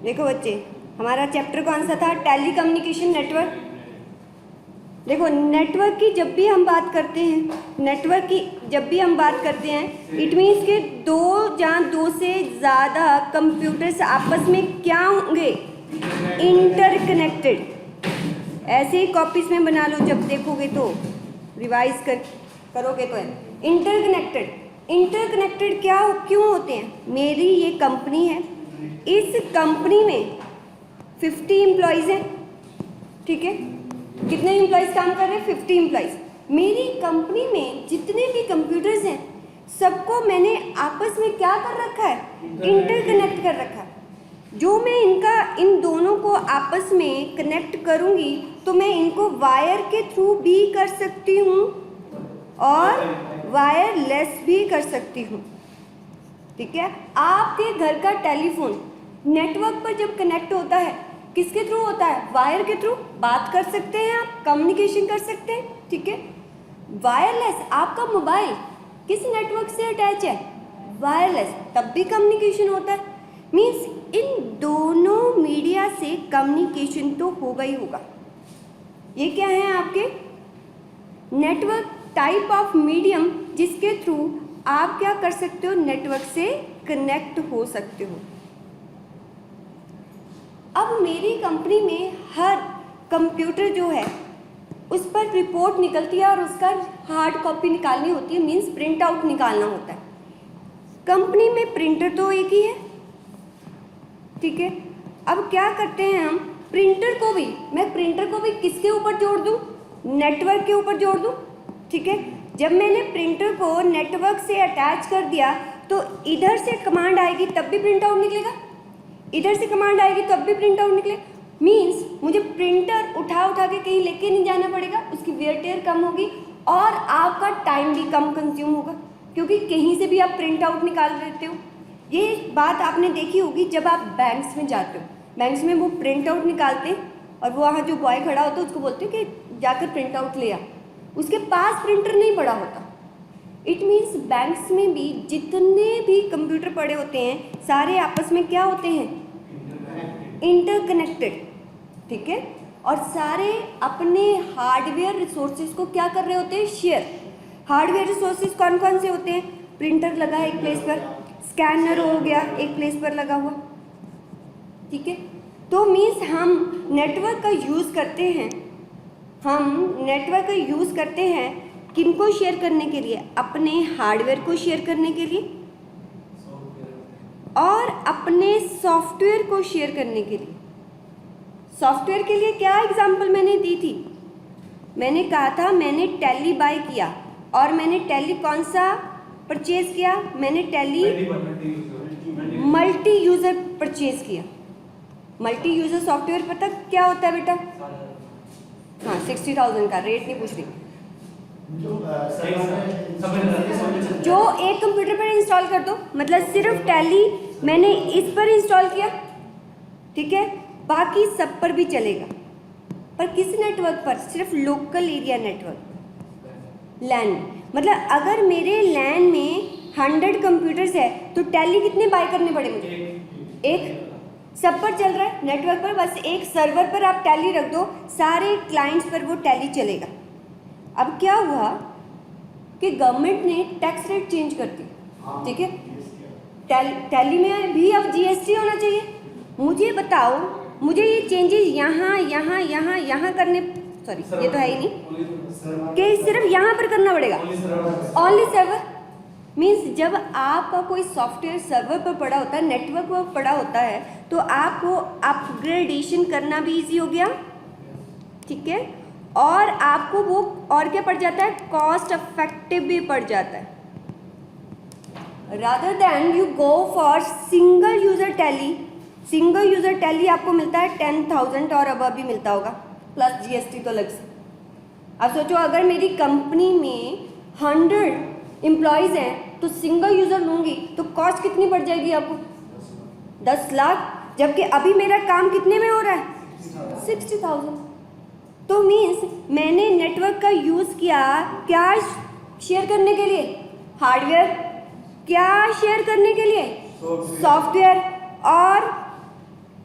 देखो बच्चे, हमारा चैप्टर कौन सा था? Telecommunication network. देखो नेटवर्क की जब भी हम बात करते हैं, इट मीन्स कि दो से ज़्यादा कंप्यूटर्स आपस में क्या होंगे? इंटरकनेक्टेड। ऐसे ही कॉपीज में बना लो, जब देखोगे तो रिवाइज करोगे तो इंटरकनेक्टेड क्यों होते हैं? मेरी ये कंपनी है, इस कंपनी में 50 एम्प्लॉयज़ हैं, ठीक है? कितने एम्प्लॉयज़ काम कर रहे हैं? 50 एम्प्लॉयज़। मेरी कंपनी में जितने भी कंप्यूटर्स हैं सबको मैंने आपस में क्या कर रखा है? इंटरकनेक्ट कर रखा है। जो मैं इन दोनों को आपस में कनेक्ट करूंगी तो मैं इनको वायर के थ्रू भी कर सकती हूँ और वायरलेस भी कर सकती हूँ, ठीक है? आपके घर का टेलीफोन नेटवर्क पर जब कनेक्ट होता है, किसके थ्रू होता है? वायर के थ्रू। बात कर सकते हैं आप, कम्युनिकेशन कर सकते हैं, ठीक है? वायरलेस, आपका मोबाइल किस नेटवर्क से अटैच है? वायरलेस, तब भी कम्युनिकेशन होता है। मीन्स इन दोनों मीडिया से कम्युनिकेशन तो होगा ही होगा। ये क्या है आपके? नेटवर्क टाइप ऑफ मीडियम जिसके थ्रू आप क्या कर सकते हो? नेटवर्क से कनेक्ट हो सकते हो। अब मेरी कंपनी में हर कंप्यूटर जो है उस पर रिपोर्ट निकलती है और उसका हार्ड कॉपी निकालनी होती है, मीन्स प्रिंट आउट निकालना होता है। कंपनी में प्रिंटर तो एक ही है, ठीक है? अब क्या करते हैं हम? मैं प्रिंटर को भी किसके ऊपर जोड़ दूं? नेटवर्क के ऊपर जोड़ दूं, ठीक है? जब मैंने प्रिंटर को नेटवर्क से अटैच कर दिया तो इधर से कमांड आएगी तब भी प्रिंट आउट निकलेगा, इधर से कमांड आएगी तब भी प्रिंट आउट निकलेगा। मीन्स मुझे प्रिंटर उठा के कहीं लेके नहीं जाना पड़ेगा, उसकी वेयर टेयर कम होगी और आपका टाइम भी कम कंज्यूम होगा, क्योंकि कहीं से भी आप प्रिंट आउट निकाल लेते हो। ये बात आपने देखी होगी जब आप बैंक्स में जाते हो, बैंक्स में वो प्रिंट आउट निकालते हैं और वो वहाँ जो बॉय खड़ा होता है उसको बोलते हैं कि जाकर प्रिंट आउट ले आ, उसके पास प्रिंटर नहीं पड़ा होता। इट मीन्स बैंक्स में भी जितने भी कंप्यूटर पड़े होते हैं सारे आपस में क्या होते हैं? इंटरकनेक्टेड, ठीक है? और सारे अपने हार्डवेयर रिसोर्सेज को क्या कर रहे होते हैं? शेयर। हार्डवेयर रिसोर्सेज कौन कौन से होते हैं? प्रिंटर लगा है एक प्लेस पर, स्कैनर हो गया एक प्लेस पर लगा हुआ, ठीक है? तो मीन्स हम नेटवर्क का यूज़ करते हैं, किनको शेयर करने के लिए? अपने हार्डवेयर को शेयर करने के लिए और अपने सॉफ्टवेयर को शेयर करने के लिए। सॉफ्टवेयर के लिए क्या एग्जांपल मैंने दी थी? मैंने कहा था मैंने टैली बाय किया और मैंने टैली कौन सा परचेज किया? मैंने टैली मल्टी यूज़र परचेज किया। मल्टी यूज़र सॉफ्टवेयर पता क्या होता है बेटा? हाँ, 60,000 का, रेट नहीं पूछ रही। जो एक कंप्यूटर पर इंस्टॉल कर दो, मतलब सिर्फ टैली मैंने इस पर इंस्टॉल किया, ठीक है? बाकी सब पर भी चलेगा, पर किस नेटवर्क पर? सिर्फ लोकल एरिया नेटवर्क, लैन। मतलब अगर मेरे लैन में 100 कंप्यूटर्स है तो टैली कितने बाय करने पड़े मुझे? एक। सब पर चल रहा है नेटवर्क पर, बस एक सर्वर पर आप टैली रख दो, सारे क्लाइंट्स पर वो टैली चलेगा। अब क्या हुआ कि गवर्नमेंट ने टैक्स रेट चेंज कर दी, ठीक है? टैली में भी अब जीएसटी होना चाहिए। मुझे बताओ, मुझे ये चेंजेस यहाँ करने, सॉरी ये तो है ही नहीं, कि सिर्फ यहाँ पर करना पड़ेगा। Only server. मीन्स जब आपका कोई सॉफ्टवेयर सर्वर पर पड़ा होता है, नेटवर्क पर पड़ा होता है, तो आपको अपग्रेडेशन करना भी इजी हो गया, ठीक है? और आपको वो और क्या पड़ जाता है? कॉस्ट इफेक्टिव भी पड़ जाता है। Rather than you go for single user tally आपको मिलता है 10,000 और अब भी मिलता होगा, प्लस जीएसटी तो अलग से। अब सोचो अगर मेरी कंपनी में 100 एम्प्लॉयज़ हैं तो सिंगल यूज़र लूँगी तो कॉस्ट कितनी पड़ जाएगी आपको? 10 लाख, जबकि अभी मेरा काम कितने में हो रहा है? 60,000। तो मीन्स मैंने नेटवर्क का यूज़ किया क्या शेयर करने के लिए? हार्डवेयर। क्या शेयर करने के लिए? सॉफ्टवेयर। और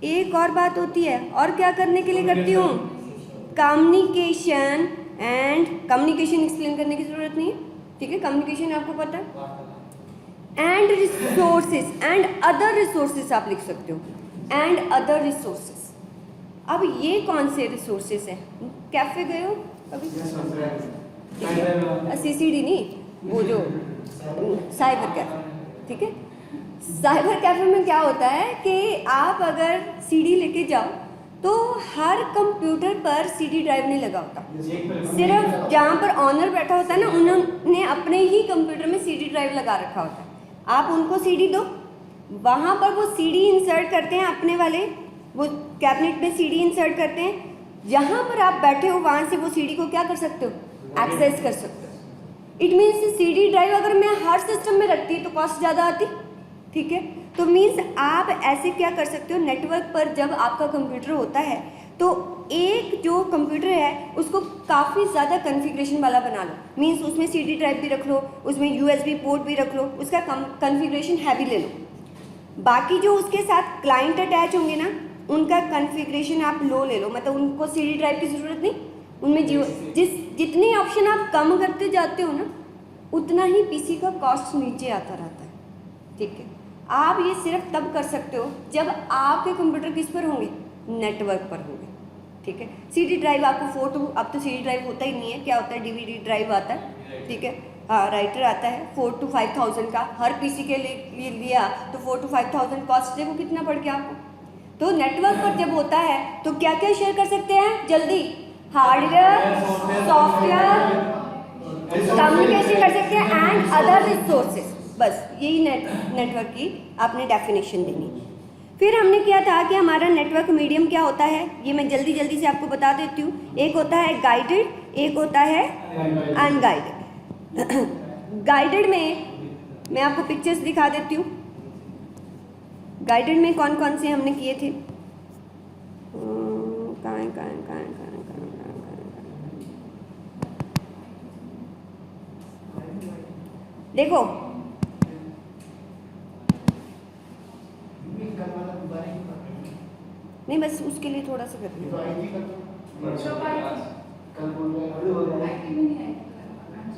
एक और बात होती है, और क्या करने के लिए करती हूँ, कम्युनिकेशन, एंड कम्युनिकेशन एक्सप्लेन करने की जरूरत नहीं है, ठीक है, कम्युनिकेशन आपको पता है, and resources and other resources आप लिख सकते हो, एंड अदर रिसोर्सेज। अब ये कौन से रिसोर्सेज हैं? कैफे गए हो कभी? CCD नहीं, वो जो साइबर कैफे, ठीक है। साइबर कैफे में क्या होता है कि आप अगर CD लेके जाओ तो हर कंप्यूटर पर CD ड्राइव नहीं लगा होता, सिर्फ जहाँ पर ऑनर बैठा होता है ना, उन्होंने अपने ही कंप्यूटर में CD ड्राइव लगा रखा होता है। आप उनको CD दो, वहाँ पर वो CD इंसर्ट करते हैं अपने वाले, वो कैबिनेट में CD इंसर्ट करते हैं, जहाँ पर आप बैठे हो वहाँ से वो CD को क्या कर सकते हो, एक्सेस कर सकते हो। इट मीन्स CD ड्राइव अगर मैं हर सिस्टम में रखती तो कॉस्ट ज़्यादा आती, ठीक है। तो मीन्स आप ऐसे क्या कर सकते हो, नेटवर्क पर जब आपका कंप्यूटर होता है तो एक जो कंप्यूटर है उसको काफ़ी ज़्यादा कॉन्फ़िगरेशन वाला बना लो, मीन्स उसमें CD ड्राइव भी रख लो, उसमें USB पोर्ट भी रख लो, उसका कॉन्फ़िगरेशन हैवी ले लो। बाकी जो उसके साथ क्लाइंट अटैच होंगे ना, उनका कॉन्फ़िगरेशन आप लो ले लो, मतलब उनको CD ड्राइव की ज़रूरत नहीं, उनमें जितने ऑप्शन आप कम करते जाते हो ना, उतना ही PC का कॉस्ट नीचे आता रहता है, ठीक है। आप ये सिर्फ तब कर सकते हो जब आपके कंप्यूटर किस पर होंगे, नेटवर्क पर होंगे, ठीक है। CD ड्राइव आपको फोटो, अब तो CD ड्राइव होता ही नहीं है, क्या होता है, DVD ड्राइव आता है, ठीक है, हाँ, राइटर आता है 4,000 to 5,000 का, हर PC के लिए लिया तो 4,000 to 5,000 कॉस्ट, देखो कितना पड़ गया आपको। तो नेटवर्क पर जब होता है तो क्या क्या शेयर कर सकते हैं, जल्दी, हार्डवेयर, सॉफ्टवेयर, कम्युनिकेशन कर सकते हैं, एंड अदर रिसोर्सेज। बस यही नेटवर्क की आपने डेफिनेशन देनी। फिर हमने किया था कि हमारा नेटवर्क मीडियम क्या होता है, ये मैं जल्दी जल्दी से आपको बता देती हूँ। एक होता है गाइडेड, एक होता है अनगाइडेड। गाइडेड में मैं आपको पिक्चर्स दिखा देती हूँ। गाइडेड में कौन कौन से हमने किए थे, देखो, नहीं बस उसके लिए थोड़ा सा करते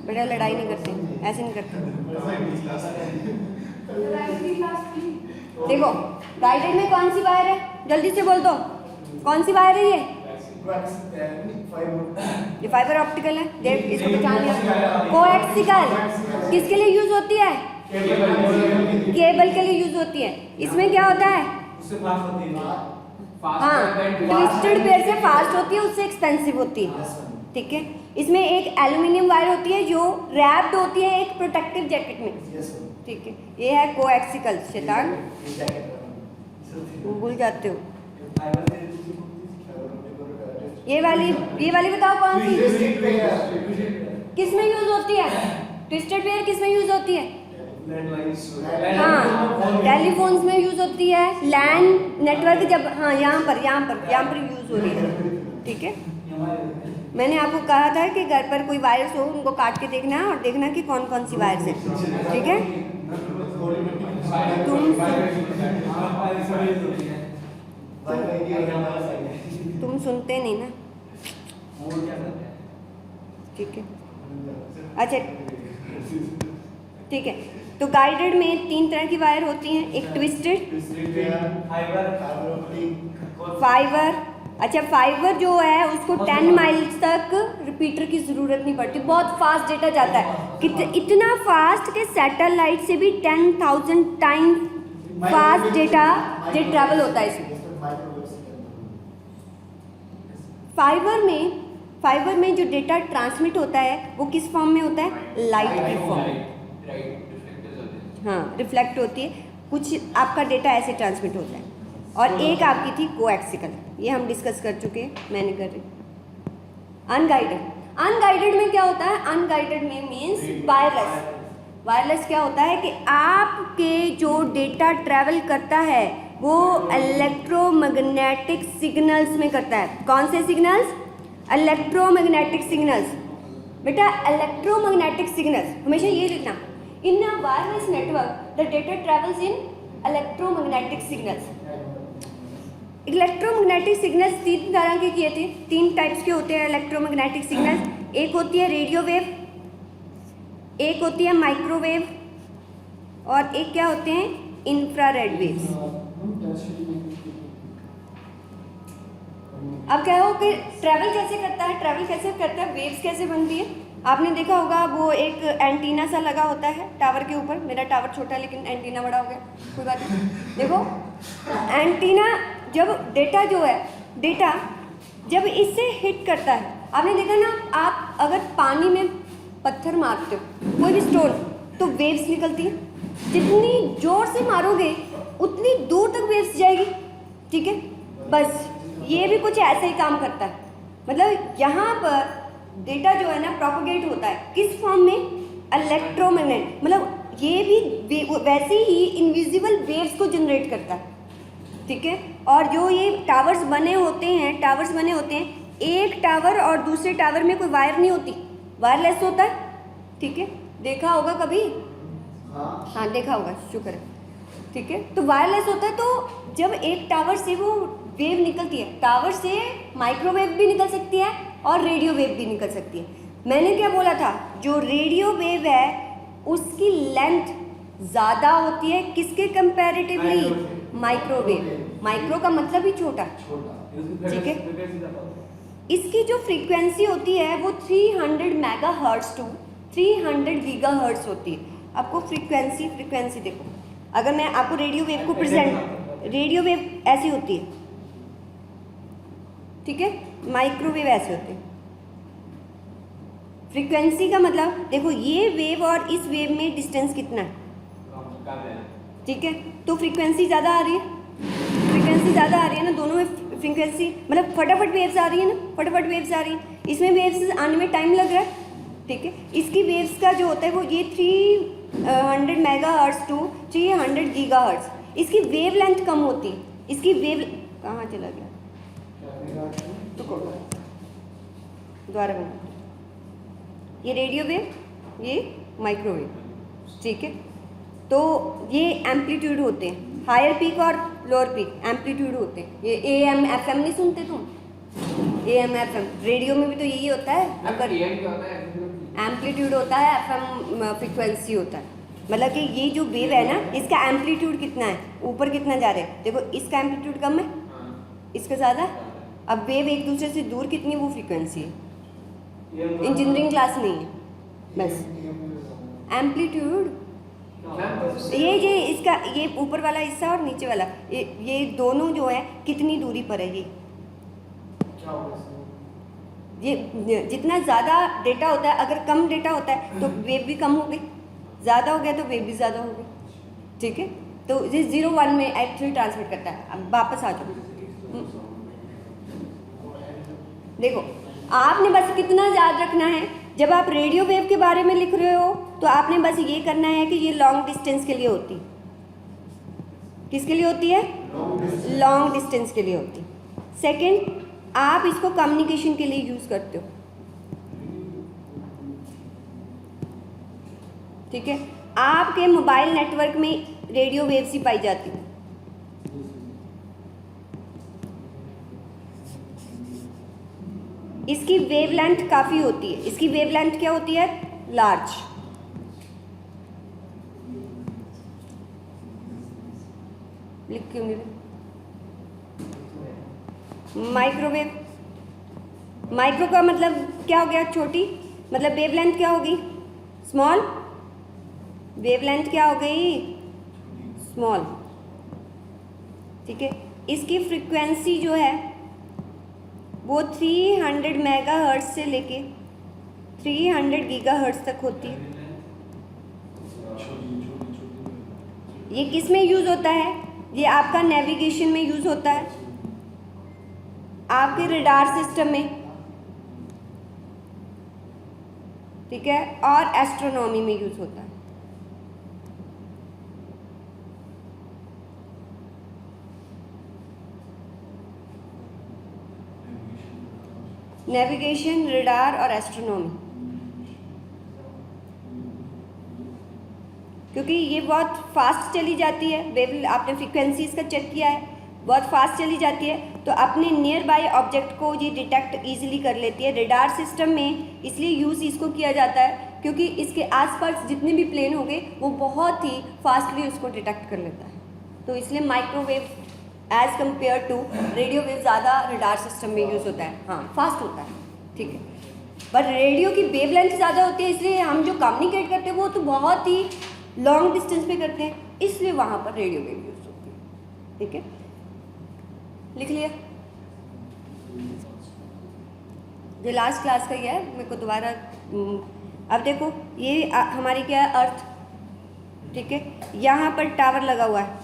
बेटा, लड़ाई नहीं करते, ऐसे नहीं करते। देखो गाइडेड में कौन सी वायर है, जल्दी से बोल दो, कौन सी वायर है ये फाइबर ऑप्टिकल है, देख इसको पहचान लिया। कोएक्सिकल किसके लिए यूज होती है, केबल के लिए यूज होती है। इसमें क्या होता है, हाँ, ट्विस्टेड पेयर से फास्ट होती है, उससे एक्सपेंसिव होती है, ठीक है। इसमें एक एल्यूमिनियम वायर होती है जो रैप्ड होती है एक प्रोटेक्टिव जैकेट में, ठीक है। ये है कोएक्सिकल, शैतान भूल जाते हो। ये वाली बताओ कौन सी, किस में यूज होती है, ट्विस्टेड पेयर किस में यूज होती है, हाँ, टेलीफोन्स में यूज होती है, लैन नेटवर्क जब, हाँ, यहाँ पर यूज हो रही है, ठीक है। मैंने आपको कहा था कि घर पर कोई वायर्स हो उनको काट के देखना है और देखना कि कौन कौन सी वायर्स हैं, ठीक है। तुम सुनते नहीं ना, ठीक है, अच्छा, ठीक है। तो गाइडेड में 3 तरह की वायर होती हैं, एक ट्विस्टेड, फाइबर। अच्छा, फाइबर जो है उसको 10 माइल्स तक रिपीटर की ज़रूरत नहीं पड़ती, बहुत फास्ट डेटा जाता है, इतना फास्ट कि सैटेलाइट से भी 10,000 टाइम फास्ट डेटा ट्रैवल होता है इसमें। फाइबर में जो डेटा ट्रांसमिट होता है वो किस फॉर्म में होता है, लाइट की फॉर्म, हाँ, रिफ्लेक्ट होती है, कुछ आपका डेटा ऐसे ट्रांसमिट होता है। और एक आपकी थी कोएक्सिकल, ये हम डिस्कस कर चुके हैं, मैं नहीं कर रही। अनगाइडेड में क्या होता है, अनगाइडेड में मीन्स वायरलेस क्या होता है कि आपके जो डेटा ट्रैवल करता है वो इलेक्ट्रोमैग्नेटिक सिग्नल्स में करता है। कौन से सिग्नल्स, इलेक्ट्रोमैग्नेटिक सिग्नल्स। बेटा इलेक्ट्रोमैग्नेटिक सिग्नल्स हमेशा ये लिखना, in a wireless network the data travels in electromagnetic signals. Electromagnetic signals 3 तरह के किए थे, 3 टाइप्स के होते हैं इलेक्ट्रोमैग्नेटिक सिग्नल्स। एक होती है रेडियो वेव, एक होती है माइक्रोवेव, और एक क्या होते हैं इंफ्रारेड वेव्स। अब क्या हो कि ट्रैवल कैसे करता है, वेव्स कैसे बनती है। आपने देखा होगा वो एक एंटीना सा लगा होता है टावर के ऊपर। मेरा टावर छोटा है लेकिन एंटीना बड़ा हो गया, कोई बात नहीं। देखो एंटीना जब डेटा जब इससे हिट करता है, आपने देखा ना, आप अगर पानी में पत्थर मारते हो कोई भी स्टोन तो वेव्स निकलती है। जितनी जोर से मारोगे उतनी दूर तक वेव्स जाएगी, ठीक है। बस ये भी कुछ ऐसे ही काम करता है, मतलब यहाँ पर डेटा जो है ना प्रोपोगेट होता है किस फॉर्म में, इलेक्ट्रोमैग्नेट, मतलब ये भी वैसे ही इनविजिबल वेव्स को जनरेट करता है, ठीक है। और जो ये टावर्स बने होते हैं, एक टावर और दूसरे टावर में कोई वायर नहीं होती, वायरलेस होता है, ठीक है। देखा होगा कभी, हाँ देखा होगा, शुक्र है, ठीक है। तो वायरलेस होता है, तो जब एक टावर से वो वेव निकलती है, टावर से माइक्रोवेव भी निकल सकती है और रेडियो वेव भी निकल सकती है। मैंने क्या बोला था, जो रेडियो वेव है उसकी लेंथ ज़्यादा होती है किसके कंपैरेटिवली, माइक्रोवेव। माइक्रो का मतलब ही छोटा, ठीक है। इसकी जो फ्रीक्वेंसी होती है वो 300 मेगाहर्ट्ज टू 300 गीगाहर्ट्ज होती है। आपको फ्रीक्वेंसी देखो, अगर मैं आपको रेडियो वेव को प्रेजेंट, रेडियो वेव ऐसी होती है, ठीक है, माइक्रोवेव ऐसे होते हैं। फ्रीक्वेंसी का मतलब देखो ये वेव और इस वेव में डिस्टेंस कितना है, ठीक है। तो फ्रीक्वेंसी ज़्यादा आ रही है ना, दोनों में फ्रीक्वेंसी मतलब फटाफट वेव्स आ रही है। इसमें वेव्स आने में टाइम लग रहा है, ठीक है। इसकी वेव्स का जो होता है वो ये 300 मेगाहर्ट्ज टू 300 गीगाहर्ट्ज। इसकी वेव लेंथ कम होती है, इसकी वेव कहाँ चला गया, तो दोबारा बना, ये रेडियो वेव, ये माइक्रोवेव, ठीक है। तो ये एम्पलीट्यूड होते हैं, हायर पीक और लोअर पीक एम्पलीट्यूड होते हैं। ये AM FM नहीं सुनते तुम, AM FM रेडियो में भी तो यही होता है। अगर एम्पलीट्यूड होता है, FM फ्रीक्वेंसी होता है, मतलब कि ये जो वेव है ना इसका एम्पलीट्यूड कितना है, ऊपर कितना जा रहा है। देखो इसका एम्पलीट्यूड कम है, इसका ज़्यादा। अब वेव एक दूसरे से दूर कितनी, वो फ्रीक्वेंसी है, इंजीनियरिंग क्लास नहीं है, बस एम्पलीट्यूड। ये इसका ये ऊपर वाला हिस्सा और नीचे वाला ये दोनों जो है कितनी दूरी पर है। ये जितना ज़्यादा डेटा होता है, अगर कम डेटा होता है तो वेव भी कम हो गई, ज़्यादा हो गया तो वेव भी ज़्यादा हो गई, ठीक है। तो ये 0-1 में एक्चुअली ट्रांसमिट करता है। अब वापस आ जाओ, देखो आपने बस कितना याद रखना है, जब आप रेडियो वेव के बारे में लिख रहे हो तो आपने बस ये करना है कि ये लॉन्ग डिस्टेंस के लिए होती है। किसके लिए होती है, लॉन्ग डिस्टेंस के लिए होती है। सेकंड, आप इसको कम्युनिकेशन के लिए यूज़ करते हो, ठीक है। आपके मोबाइल नेटवर्क में रेडियो वेव्स ही पाई जाती है। इसकी वेवलेंथ काफ़ी होती है, इसकी वेवलेंथ क्या होती है, लार्ज। लिख क्यों नहीं, माइक्रोवेव, माइक्रो का मतलब क्या हो गया, छोटी, मतलब वेवलेंथ क्या होगी, स्मॉल। वेवलेंथ क्या हो गई, स्मॉल, ठीक है। इसकी फ्रीक्वेंसी जो है वो 300 मेगाहर्ट्ज से लेके 300 गीगाहर्ट्ज तक होती है। ये किस में यूज़ होता है, ये आपका नेविगेशन में यूज़ होता है, आपके रडार सिस्टम में, ठीक है, और एस्ट्रोनॉमी में यूज़ होता है। नेविगेशन, रडार और एस्ट्रोनॉमी, क्योंकि ये बहुत फास्ट चली जाती है वेव। आपने फ्रीक्वेंसी इसका चेक किया है, बहुत फास्ट चली जाती है, तो अपने नियर बाय ऑब्जेक्ट को ये डिटेक्ट ईजिली कर लेती है। रडार सिस्टम में इसलिए यूज़ इसको किया जाता है क्योंकि इसके आसपास जितने भी प्लेन होंगे वो बहुत ही फास्टली उसको डिटेक्ट कर लेता है। तो इसलिए microwave as compare to radio wave ज़्यादा रडार सिस्टम में यूज़ होता है। हाँ, फास्ट होता है, ठीक है, पर रेडियो की वेवलेंथ ज़्यादा होती है, इसलिए हम जो कम्युनिकेट करते हैं वो तो बहुत ही लॉन्ग डिस्टेंस पे करते हैं, इसलिए वहाँ पर रेडियो वेव यूज़ होती है। ठीक है, लिख लिया। जो लास्ट क्लास का ही है, मेरे को दोबारा अब देखो ये हमारी क्या है, अर्थ, ठीक है, यहाँ पर टावर लगा हुआ है,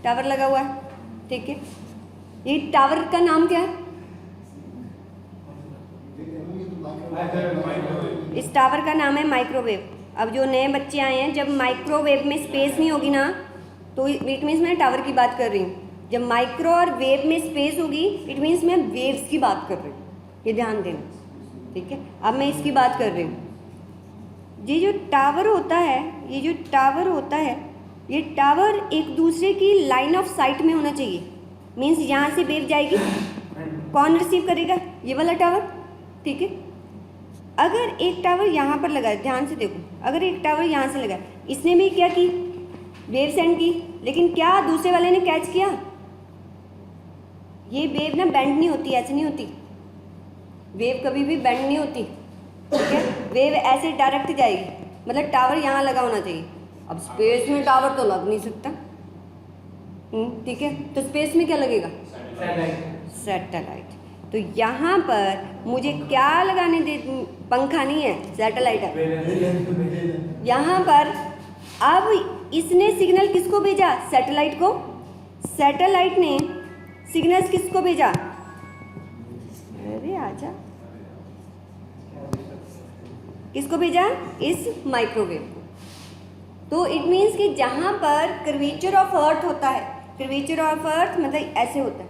टावर लगा हुआ है, ठीक है, ये टावर का नाम क्या है? इस टावर का नाम है माइक्रोवेव। अब जो नए बच्चे आए हैं, जब माइक्रोवेव में स्पेस नहीं होगी ना, तो इट मीन्स मैं टावर की बात कर रही हूँ। जब माइक्रो और वेव में स्पेस होगी, इट मीन्स मैं वेव्स की बात कर रही हूँ, ये ध्यान देना, ठीक है। अब मैं इसकी बात कर रही हूँ। ये जो टावर होता है, ये जो टावर होता है, ये टावर एक दूसरे की लाइन ऑफ साइट में होना चाहिए। मीन्स यहाँ से वेव जाएगी, कौन रिसीव करेगा? ये वाला टावर, ठीक है। अगर एक टावर यहाँ पर लगा है, ध्यान से देखो, अगर एक टावर यहाँ से लगा है, इसने भी क्या की, वेव सेंड की, लेकिन क्या दूसरे वाले ने कैच किया? ये वेव ना बेंड नहीं होती, ऐसे नहीं होती, वेव कभी भी बेंड नहीं होती, ठीक है। वेव ऐसे डायरेक्ट जाएगी, मतलब टावर यहाँ लगा होना चाहिए। अब स्पेस में टावर तो लग नहीं सकता, ठीक है, तो स्पेस में क्या लगेगा? सैटेलाइट। तो यहाँ पर मुझे क्या लगाने दे, पंखा नहीं है, सैटेलाइट है यहाँ पर। अब इसने सिग्नल किसको भेजा? सैटेलाइट को। सैटेलाइट ने सिग्नल्स किसको भेजा? अरे आजा, किसको भेजा? इस माइक्रोवेव को। तो इट मीन्स कि जहाँ पर कर्वेचर ऑफ अर्थ होता है, कर्वेचर ऑफ अर्थ मतलब ऐसे होता है,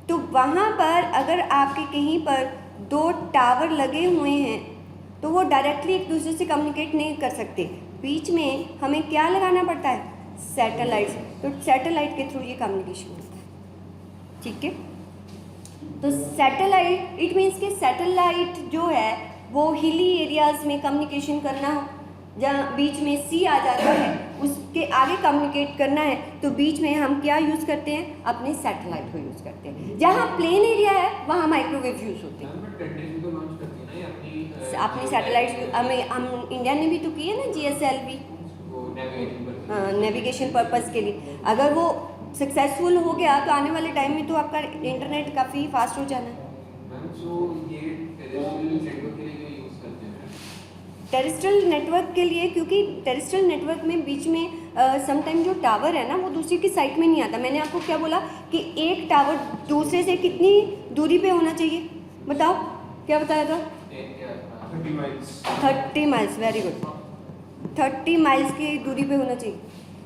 तो वहाँ पर अगर आपके कहीं पर दो टावर लगे हुए हैं तो वो डायरेक्टली एक दूसरे से कम्युनिकेट नहीं कर सकते, बीच में हमें क्या लगाना पड़ता है? सैटेलाइट। तो सैटेलाइट के थ्रू ये कम्युनिकेशन होता है, ठीक है। तो सैटेलाइट, इट मीन्स कि सैटेलाइट जो है वो हिली एरियाज़ में कम्युनिकेशन करना हो, जहाँ बीच में सी आ जाता है, उसके आगे कम्युनिकेट करना है, तो बीच में हम क्या यूज़ करते हैं? अपने सैटेलाइट को यूज़ करते हैं। जहाँ प्लेन एरिया है वहाँ माइक्रोवेव यूज़ होते हैं। अपनी सैटेलाइट हम इंडिया ने भी तो की है ना, GSLV, हाँ, नेविगेशन पर्पज़ के लिए। अगर वो सक्सेसफुल हो गया तो आने वाले टाइम में तो आपका इंटरनेट काफ़ी फास्ट हो जाना है। टेरेस्ट्रियल नेटवर्क के लिए, क्योंकि टेरेस्ट्रियल नेटवर्क में बीच में समटाइम जो टावर है ना वो दूसरे की साइड में नहीं आता। मैंने आपको क्या बोला कि एक टावर दूसरे से कितनी दूरी पे होना चाहिए? बताओ, क्या बताया था? 30 माइल्स, वेरी गुड, 30 माइल्स की दूरी पे होना चाहिए,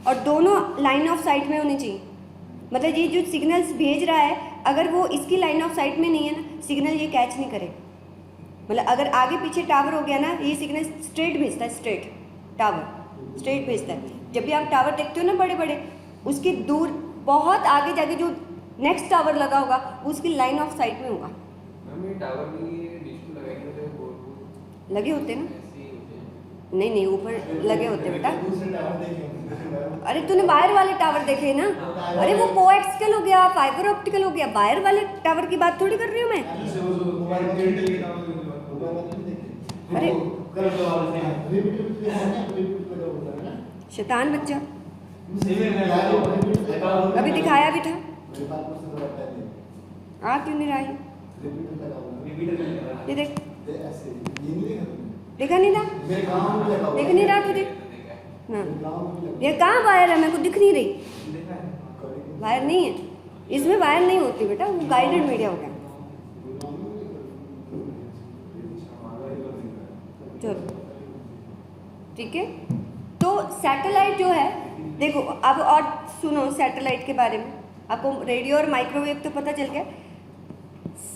और दोनों लाइन ऑफ साइट में होनी चाहिए। मतलब ये जो सिग्नल्स भेज रहा है, अगर वो इसकी लाइन ऑफ साइट में नहीं है ना, सिग्नल ये कैच नहीं करेगा। मतलब अगर आगे पीछे टावर हो गया ना, ये सिग्नल स्ट्रेट भेजता है, स्ट्रेट टावर स्ट्रेट भेजता है। जब भी आप टावर देखते हो ना बड़े बड़े, उसकी दूर बहुत आगे जाके जो नेक्स्ट टावर लगा होगा उसकी लाइन ऑफ साइट में होगा। लगे होते ना? नहीं नहीं, ऊपर लगे होते बेटा। अरे तूने वायर वाले टावर देखे ना? अरे वो कोएक्सियल हो गया, फाइबर ऑप्टिकल हो गया, वायर वाले टावर की बात थोड़ी कर रही हूँ मैं। अरे शैतान बच्चा, अभी दिखाया भी था, आ क्यों नहीं रहा है? ये देख, देखा नहीं था? देख नहीं रहा तुझे? हाँ, ये कहाँ वायर है? मेरे को दिख नहीं रही, वायर नहीं है इसमें, वायर नहीं होती बेटा, वो गाइडेड मीडिया हो गया। चलो ठीक है। तो सैटेलाइट जो है, देखो अब और सुनो सैटेलाइट के बारे में। आपको रेडियो और माइक्रोवेव तो पता चल गया।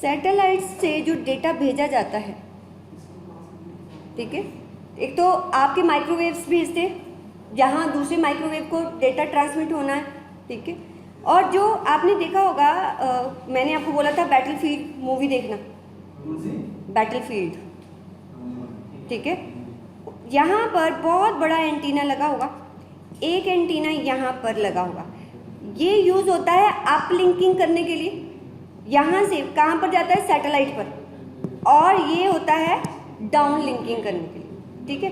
सैटेलाइट से जो डेटा भेजा जाता है, ठीक है, एक तो आपके माइक्रोवेव्स भेजते, जहाँ दूसरे माइक्रोवेव को डेटा ट्रांसमिट होना है, ठीक है। और जो आपने देखा होगा मैंने आपको बोला था बैटलफील्ड मूवी देखना, बैटलफील्ड, ठीक है। यहाँ पर बहुत बड़ा एंटीना लगा होगा, एक एंटीना यहाँ पर लगा होगा, ये यूज़ होता है अपलिंकिंग करने के लिए। यहाँ से कहाँ पर जाता है, सैटेलाइट पर, और ये होता है डाउन लिंकिंग करने के लिए, ठीक है।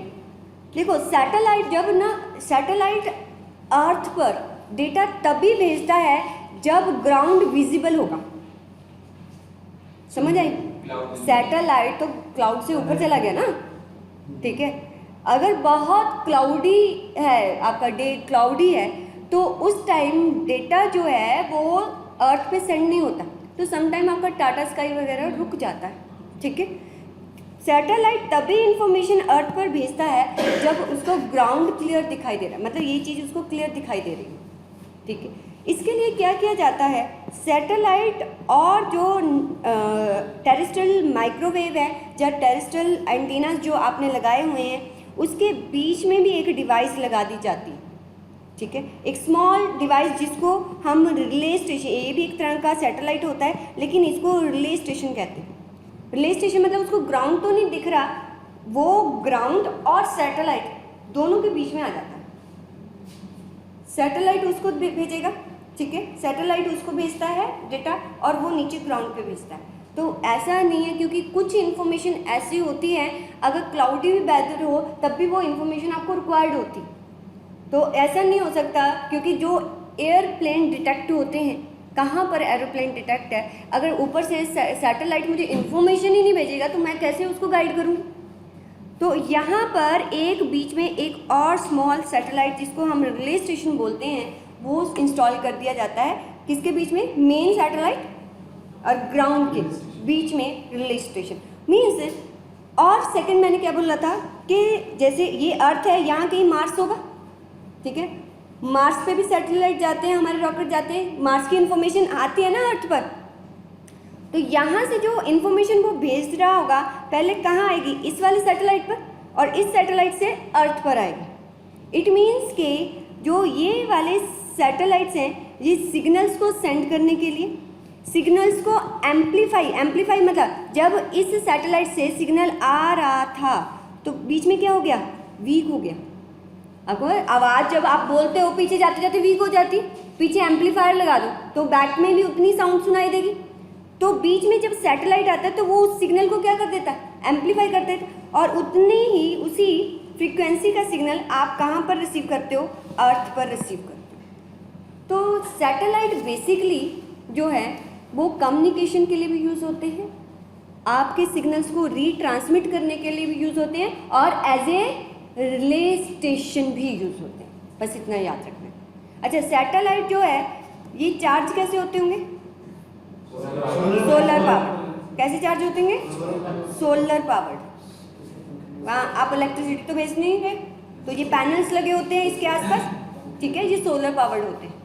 देखो सैटेलाइट जब ना, सैटेलाइट अर्थ पर डेटा तभी भेजता है जब ग्राउंड विजिबल होगा, समझ आई। सैटेलाइट तो क्लाउड से ऊपर चला गया ना, ठीक है। अगर बहुत क्लाउडी है, आपका डे क्लाउडी है, तो उस टाइम डेटा जो है वो अर्थ पे सेंड नहीं होता, तो समटाइम आपका टाटा स्काई वगैरह रुक जाता है, ठीक है। सैटेलाइट तभी इंफॉर्मेशन अर्थ पर भेजता है जब उसको ग्राउंड क्लियर दिखाई दे रहा है, मतलब ये चीज़ उसको क्लियर दिखाई दे रही है, ठीक है। इसके लिए क्या किया जाता है, सैटेलाइट और जो टेरेस्ट्रियल माइक्रोवेव है या टेरेस्ट्रियल एंटीनास जो आपने लगाए हुए हैं, उसके बीच में भी एक डिवाइस लगा दी जाती है, ठीक है। एक स्मॉल डिवाइस जिसको हम रिले स्टेशन, ये भी एक तरह का सैटेलाइट होता है, लेकिन इसको रिले स्टेशन कहते हैं। रिले स्टेशन मतलब उसको ग्राउंड तो नहीं दिख रहा, वो ग्राउंड और सैटेलाइट दोनों के बीच में आ जाता है। सैटेलाइट उसको भेजेगा, ठीक है, सैटेलाइट उसको भेजता है डेटा, और वो नीचे ग्राउंड पे भेजता है। तो ऐसा नहीं है, क्योंकि कुछ इन्फॉर्मेशन ऐसी होती है, अगर क्लाउडी भी वेदर हो तब भी वो इन्फॉर्मेशन आपको रिक्वायर्ड होती, तो ऐसा नहीं हो सकता, क्योंकि जो एयरप्लेन डिटेक्ट होते हैं, कहाँ पर एरोप्लेन डिटेक्ट है, अगर ऊपर से सैटेलाइट मुझे इन्फॉर्मेशन ही नहीं भेजेगा तो मैं कैसे उसको गाइड करूँगी। तो यहाँ पर एक बीच में एक और स्मॉल सैटेलाइट जिसको हम रिले स्टेशन बोलते हैं, वो इंस्टॉल कर दिया जाता है, किसके बीच में, मेन सैटेलाइट और ग्राउंड के बीच में रिले स्टेशन मीन्स। और सेकंड मैंने क्या बोला था कि जैसे ये अर्थ है, यहाँ कहीं मार्स होगा, ठीक है, मार्स पे भी सैटेलाइट जाते हैं, हमारे रॉकेट जाते हैं, मार्स की इन्फॉर्मेशन आती है ना अर्थ पर, तो यहाँ से जो इन्फॉर्मेशन वो भेज रहा होगा पहले कहाँ आएगी, इस वाले सैटेलाइट पर, और इस सैटेलाइट से अर्थ पर आएगी। इट मीन्स कि जो ये वाले सैटेलाइट्स हैं, ये सिग्नल्स को सेंड करने के लिए, सिग्नल्स को एम्पलीफाई मतलब जब इस सैटेलाइट से सिग्नल आ रहा था तो बीच में क्या हो गया, वीक हो गया। आपको आवाज़ जब आप बोलते हो पीछे जाते जाते वीक हो जाती, पीछे एम्पलीफायर लगा दो तो बैक में भी उतनी साउंड सुनाई देगी। तो बीच में जब सैटेलाइट आता है तो वो उस सिग्नल को क्या कर देता है, एम्पलीफाई कर देता है, और उतनी ही उसी फ्रीक्वेंसी का सिग्नल आप कहाँ पर रिसीव करते हो, अर्थ पर रिसीव करते हो। तो सैटेलाइट बेसिकली जो है वो कम्युनिकेशन के लिए भी यूज़ होते हैं, आपके सिग्नल्स को रीट्रांसमिट करने के लिए भी यूज़ होते हैं, और एज ए रिले स्टेशन भी यूज़ होते हैं, बस इतना याद रखना है। अच्छा, सैटेलाइट जो है ये चार्ज कैसे होते होंगे, सोलर पावर। कैसे चार्ज होते होंगे, सोलर पावर्ड। वहाँ आप इलेक्ट्रिसिटी तो भेज नहीं है, तो ये पैनल्स लगे होते हैं इसके आसपास, ठीक है, ये सोलर पावर्ड होते हैं।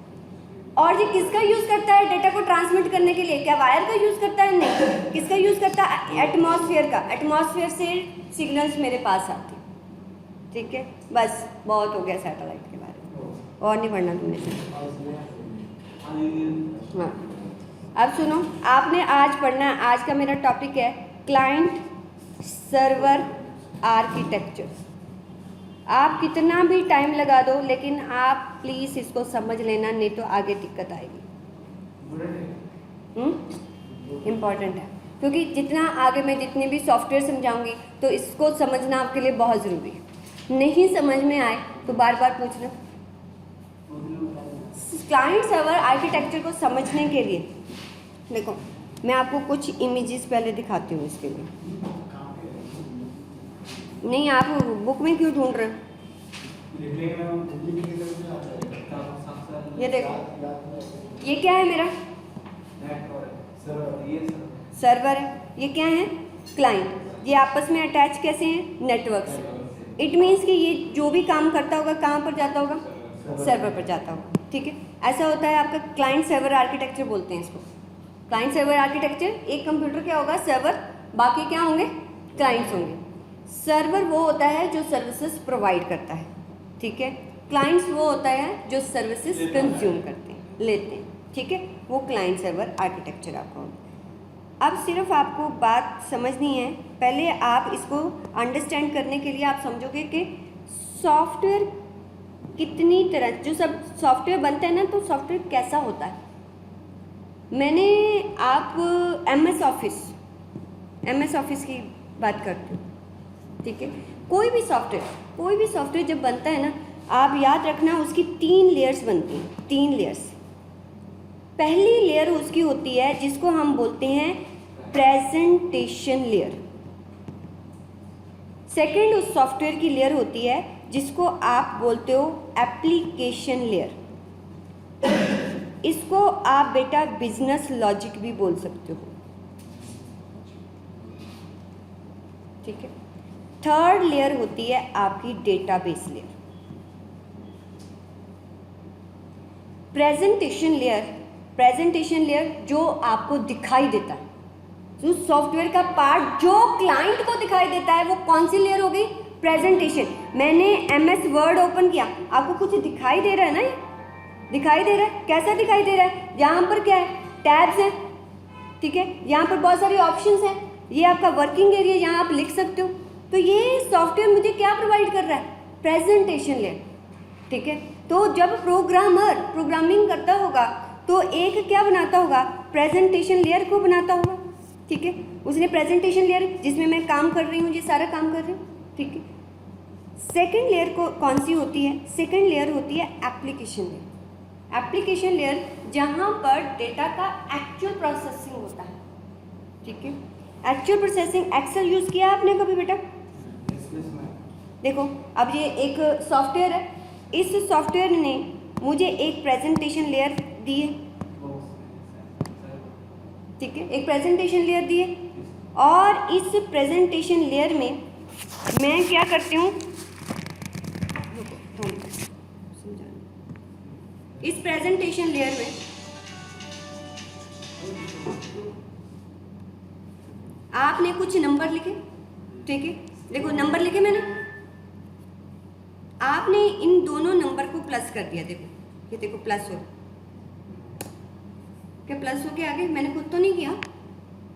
और ये किसका यूज़ करता है डेटा को ट्रांसमिट करने के लिए, क्या वायर का यूज़ करता है, नहीं, किसका यूज़ करता है, एटमॉस्फेयर का। एटमॉस्फेयर से सिग्नल्स मेरे पास आते हैं, ठीक है। बस बहुत हो गया सैटेलाइट के बारे में, और नहीं पढ़ना तुमने। हाँ, अब सुनो, आपने आज पढ़ना, आज का मेरा टॉपिक है क्लाइंट सर्वर आर्किटेक्चर। आप कितना भी टाइम लगा दो, लेकिन आप प्लीज़ इसको समझ लेना, नहीं तो आगे दिक्कत आएगी। इम्पॉर्टेंट है, क्योंकि जितना आगे मैं जितने भी सॉफ्टवेयर समझाऊंगी तो इसको समझना आपके लिए बहुत ज़रूरी है। नहीं समझ में आए तो बार बार पूछना। क्लाइंट सर्वर आर्किटेक्चर को समझने के लिए देखो, मैं आपको कुछ इमेजेस पहले दिखाती हूँ इसके लिए। नहीं, आप बुक में क्यों ढूंढ रहे हो, ये देखो, ये क्या है, मेरा सर्वर है, ये क्या है, क्लाइंट। ये आपस में अटैच कैसे हैं, नेटवर्क से। इट मीन्स कि ये जो भी काम करता होगा कहाँ पर जाता होगा, सर्वर पर जाता होगा, ठीक है। ऐसा होता है आपका क्लाइंट सर्वर आर्किटेक्चर बोलते हैं इसको। क्लाइंट सर्वर आर्किटेक्चर, एक कंप्यूटर क्या होगा, सर्वर, बाकी क्या होंगे, क्लाइंट्स होंगे। सर्वर वो होता है जो सर्विसेज प्रोवाइड करता है, ठीक है। क्लाइंट्स वो होता है जो सर्विसेज कंज्यूम करते हैं। लेते हैं, ठीक है, वो क्लाइंट सर्वर आर्किटेक्चर आपका होता है। अब सिर्फ आपको बात समझनी है, पहले आप इसको अंडरस्टैंड करने के लिए आप समझोगे कि सॉफ्टवेयर कितनी तरह, जो सब सॉफ्टवेयर बनता है ना, तो सॉफ्टवेयर कैसा होता है। मैंने आप MS ऑफिस की बात करती हूँ, ठीक है। कोई भी सॉफ्टवेयर जब बनता है ना, आप याद रखना उसकी 3 लेयर्स बनती हैं, 3 लेयर्स। पहली लेयर उसकी होती है जिसको हम बोलते हैं प्रेजेंटेशन लेयर। सेकंड उस सॉफ्टवेयर की लेयर होती है जिसको आप बोलते हो एप्लीकेशन लेयर। इसको आप बेटा बिजनेस लॉजिक भी बोल सकते हो, ठीक है। थर्ड लेयर होती है आपकी डेटाबेस लेयर। प्रेजेंटेशन लेयर जो आपको दिखाई देता है, जो सॉफ्टवेयर का पार्ट जो क्लाइंट को दिखाई देता है, वो कौन सी लेयर हो गई? प्रेजेंटेशन। मैंने MS वर्ड ओपन किया, आपको कुछ दिखाई दे रहा है ना, ये दिखाई दे रहा है, कैसा दिखाई दे रहा है? यहाँ पर क्या है? टैब्स हैं, ठीक है, यहाँ पर बहुत सारे ऑप्शंस हैं, ये आपका वर्किंग एरिया, यहाँ आप लिख सकते हो। तो ये सॉफ्टवेयर मुझे क्या प्रोवाइड कर रहा है? प्रेजेंटेशन लेयर, ठीक है। तो जब प्रोग्रामर प्रोग्रामिंग करता होगा तो एक क्या बनाता होगा? प्रेजेंटेशन लेयर को बनाता होगा, ठीक है। उसने प्रेजेंटेशन लेयर जिसमें मैं काम कर रही हूँ, ये सारा काम कर रही हूँ, ठीक है। सेकंड लेयर को कौन सी होती है? सेकंड लेयर होती है एप्लीकेशन लेयर। एप्लीकेशन लेयर जहाँ पर डेटा का एक्चुअल प्रोसेसिंग होता है, ठीक है। एक्चुअल प्रोसेसिंग, एक्सेल यूज़ किया आपने कभी बेटा? देखो अब ये एक सॉफ्टवेयर है, इस सॉफ्टवेयर ने मुझे एक प्रेजेंटेशन लेयर दी है, ठीक है, एक प्रेजेंटेशन लेयर दी है। और इस प्रेजेंटेशन लेयर में मैं क्या करती हूँ, इस प्रेजेंटेशन लेयर में आपने कुछ नंबर लिखे, ठीक है, देखो नंबर लिखे मैंने, आपने इन दोनों नंबर को प्लस कर दिया, देखो ये देखो प्लस हो, क्या प्लस हो के आ गए? मैंने खुद तो नहीं किया,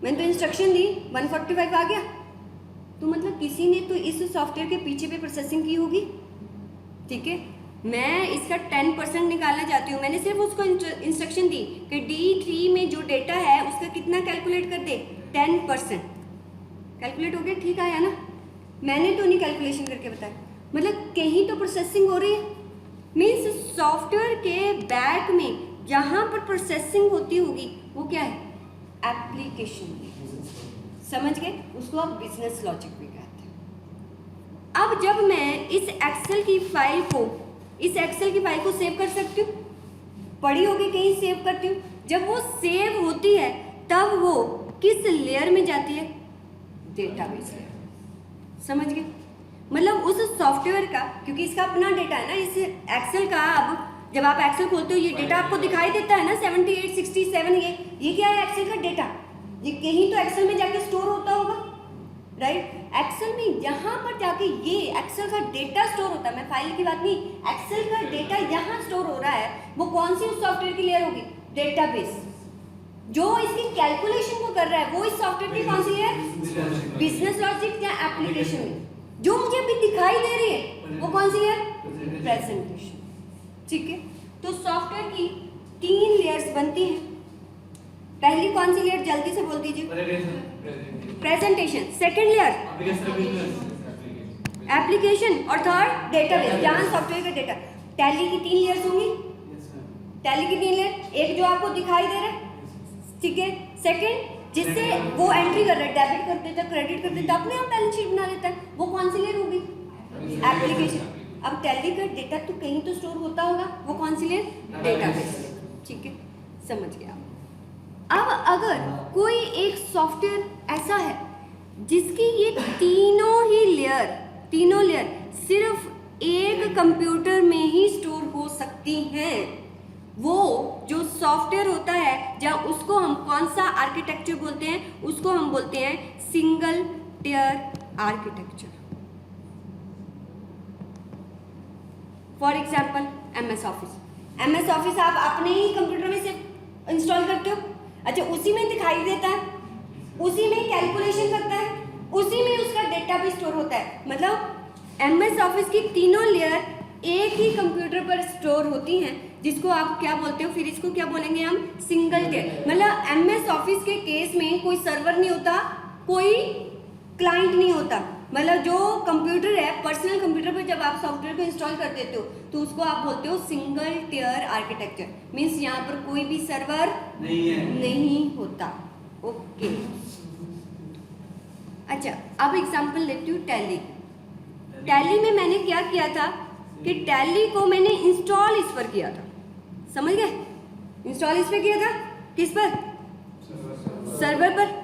मैंने तो इंस्ट्रक्शन दी, 145 आ गया। तो मतलब किसी ने तो इस सॉफ्टवेयर के पीछे पे प्रोसेसिंग की होगी, ठीक है। मैं इसका 10% निकालना चाहती हूँ, मैंने सिर्फ उसको इंस्ट्रक्शन दी कि D3 में जो डेटा है उसका कितना कैलकुलेट कर दे? 10%। कैलकुलेट हो गया, ठीक आया ना? मैंने तो नहीं कैलकुलेशन करके बताया, मतलब कहीं तो प्रोसेसिंग हो रही है। मीन्स सॉफ्टवेयर के बैक में जहाँ पर प्रोसेसिंग होती होगी वो क्या है? एप्लीकेशन। समझ गए? उसको आप बिजनेस लॉजिक भी कहते हैं। अब जब मैं इस एक्सेल की फाइल को सेव कर सकती हूँ, पड़ी होगी कहीं, सेव करती हूँ, जब वो सेव होती है तब वो किस लेयर में जाती है? Database layer. समझ गए? मतलब उस सॉफ्टवेयर का, क्योंकि इसका अपना डेटा है ना, इस एक्सेल का, अब जब आप एक्सेल खोलते हो ये डेटा आपको दिखाई देता है ना, 78, 67, ये क्या है? एक्सेल का डेटा। ये कहीं तो एक्सेल में जाके स्टोर होता होगा, राइट। एक्सेल में यहाँ पर जाके ये एक्सेल का डेटा स्टोर होता है, मैं फाइल की बात नहीं, एक्सेल का डेटा यहाँ स्टोर हो रहा है, वो कौन सी उस सॉफ्टवेयर की लेयर होगी? डेटाबेस। जो इसकी कैलकुलेशन को कर रहा है वो इस सॉफ्टवेयर की कौन सी लेयर? बिजनेस लॉजिक या एप्लीकेशन में। जो मुझे अभी दिखाई दे रही है वो कौन सी लेयर? प्रेजेंटेशन, ठीक है। तो सॉफ्टवेयर की 3 लेयर्स बनती हैं। पहली कौन सी लेयर? जल्दी से बोल दीजिए। प्रेजेंटेशन। सेकंड लेयर एप्लीकेशन, और थर्ड डेटाबेस, जहां सॉफ्टवेयर का डेटा। टैली की 3 लेयर्स होंगी। टैली की 3 लेयर, एक जो आपको दिखाई दे रहा है, ठीक है। सेकंड जिससे वो एंट्री कर रहा है, डेबिट कर देता, क्रेडिट कर देता, अपने आप बैलेंस शीट बना लेता है, वो कौन सी लेयर होगी? एप्लीकेशन। अब टैली का डेटा तो कहीं तो स्टोर होता होगा, वो कौन सी लेयर? डेटाबेस, ठीक है। समझ गया? अब अगर कोई एक सॉफ्टवेयर ऐसा है जिसकी ये तीनों लेयर सिर्फ एक कंप्यूटर में ही स्टोर हो सकती हैं, वो जो सॉफ्टवेयर होता है, जहाँ उसको हम कौन सा आर्किटेक्चर बोलते हैं? उसको हम बोलते हैं single tier architecture. For example MS office आप अपने ही कंप्यूटर अच्छा, उसी में दिखाई देता है, उसी में कैलकुलेशन करता है, उसी में उसका डेटा भी स्टोर होता है। मतलब एमएस ऑफिस की तीनों लेयर एक ही कंप्यूटर पर स्टोर होती हैं, जिसको आप क्या बोलते हो, फिर इसको क्या बोलेंगे हम, सिंगल टियर। मतलब एमएस ऑफिस के केस में कोई सर्वर नहीं होता, कोई क्लाइंट नहीं होता। मतलब जो कंप्यूटर है, पर्सनल कंप्यूटर पर जब आप सॉफ्टवेयर को इंस्टॉल कर देते हो तो उसको आप बोलते हो सिंगल टियर आर्किटेक्चर। मीन्स यहाँ पर कोई भी सर्वर नहीं होता। ओके, अच्छा अब एग्जांपल लेती हूँ टैली। टैली में मैंने क्या किया था कि टैली को मैंने इंस्टॉल इस पर किया था, समझ गए? इंस्टॉल इस पर किया था, किस पर, सर्वर पर,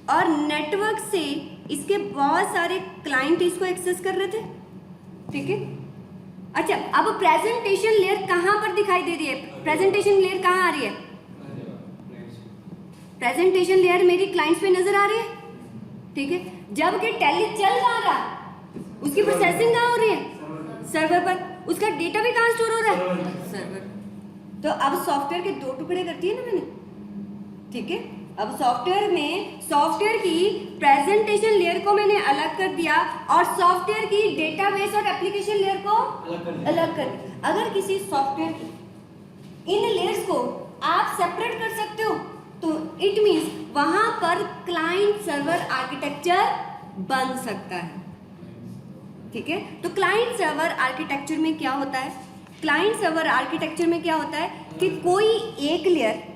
और नेटवर्क से इसके बहुत सारे क्लाइंट इसको एक्सेस कर रहे थे, ठीक है। अच्छा, अब प्रेजेंटेशन लेयर कहाँ पर दिखाई दे रही है? प्रेजेंटेशन लेयर कहाँ आ रही है? प्रेजेंटेशन लेयर मेरी क्लाइंट्स पे नजर आ रही है, ठीक है। जबकि टैली चल रहा, उसकी प्रोसेसिंग कहाँ हो रही है? सर्वर पर। उसका डेटा भी कहाँ स्टोर हो रहा है? सर्वर। तो अब सॉफ्टवेयर के दो टुकड़े करती है ना मैंने, ठीक है। अब सॉफ्टवेयर में सॉफ्टवेयर की प्रेजेंटेशन लेयर को मैंने अलग कर दिया और सॉफ्टवेयर की डेटाबेस और एप्लीकेशन लेयर को अलग कर दिया। अगर किसी सॉफ्टवेयर की इन लेयर्स को आप सेपरेट कर सकते हो तो इट मींस वहां पर क्लाइंट सर्वर आर्किटेक्चर बन सकता है, ठीक है। तो क्लाइंट सर्वर आर्किटेक्चर में क्या होता है? क्लाइंट सर्वर आर्किटेक्चर में क्या होता है कि कोई एक लेयर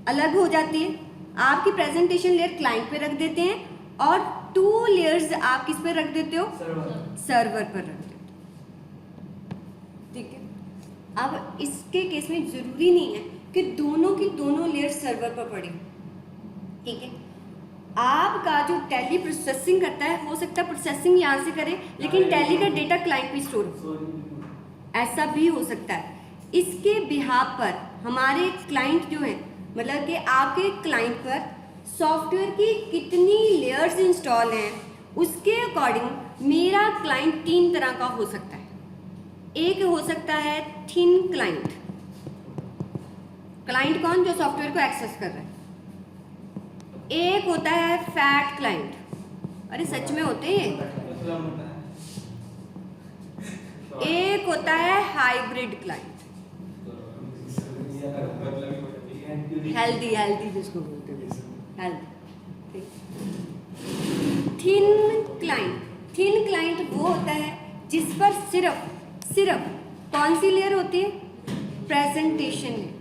अलग हो जाती है, आपकी प्रेजेंटेशन लेयर क्लाइंट पे रख देते हैं और 2 लेयर्स आप किस पे रख देते हो? सर्वर पर रख देते हो, ठीक है। अब इसके केस में जरूरी नहीं है कि दोनों की दोनों लेयर सर्वर पर पड़ी, ठीक है। आपका जो टैली प्रोसेसिंग करता है, हो सकता है प्रोसेसिंग यहाँ से करे लेकिन टैली का डेटा क्लाइंट पे स्टोर हो, ऐसा भी हो सकता है। इसके बिहाफ पर हमारे क्लाइंट जो है, मतलब कि आपके क्लाइंट पर सॉफ्टवेयर की कितनी लेयर्स इंस्टॉल हैं, उसके अकॉर्डिंग मेरा क्लाइंट 3 तरह का हो सकता है। एक हो सकता है थिन क्लाइंट। क्लाइंट कौन? जो सॉफ्टवेयर को एक्सेस कर रहा है। एक होता है फैट क्लाइंट, अरे सच में होते हैं। एक होता है हाइब्रिड क्लाइंट, हेल्दी जिसको बोलते हैं, हेल्दी। थिन क्लाइंट वो होता है जिस पर सिर्फ कौन सी लेयर होती है? Presentation layer.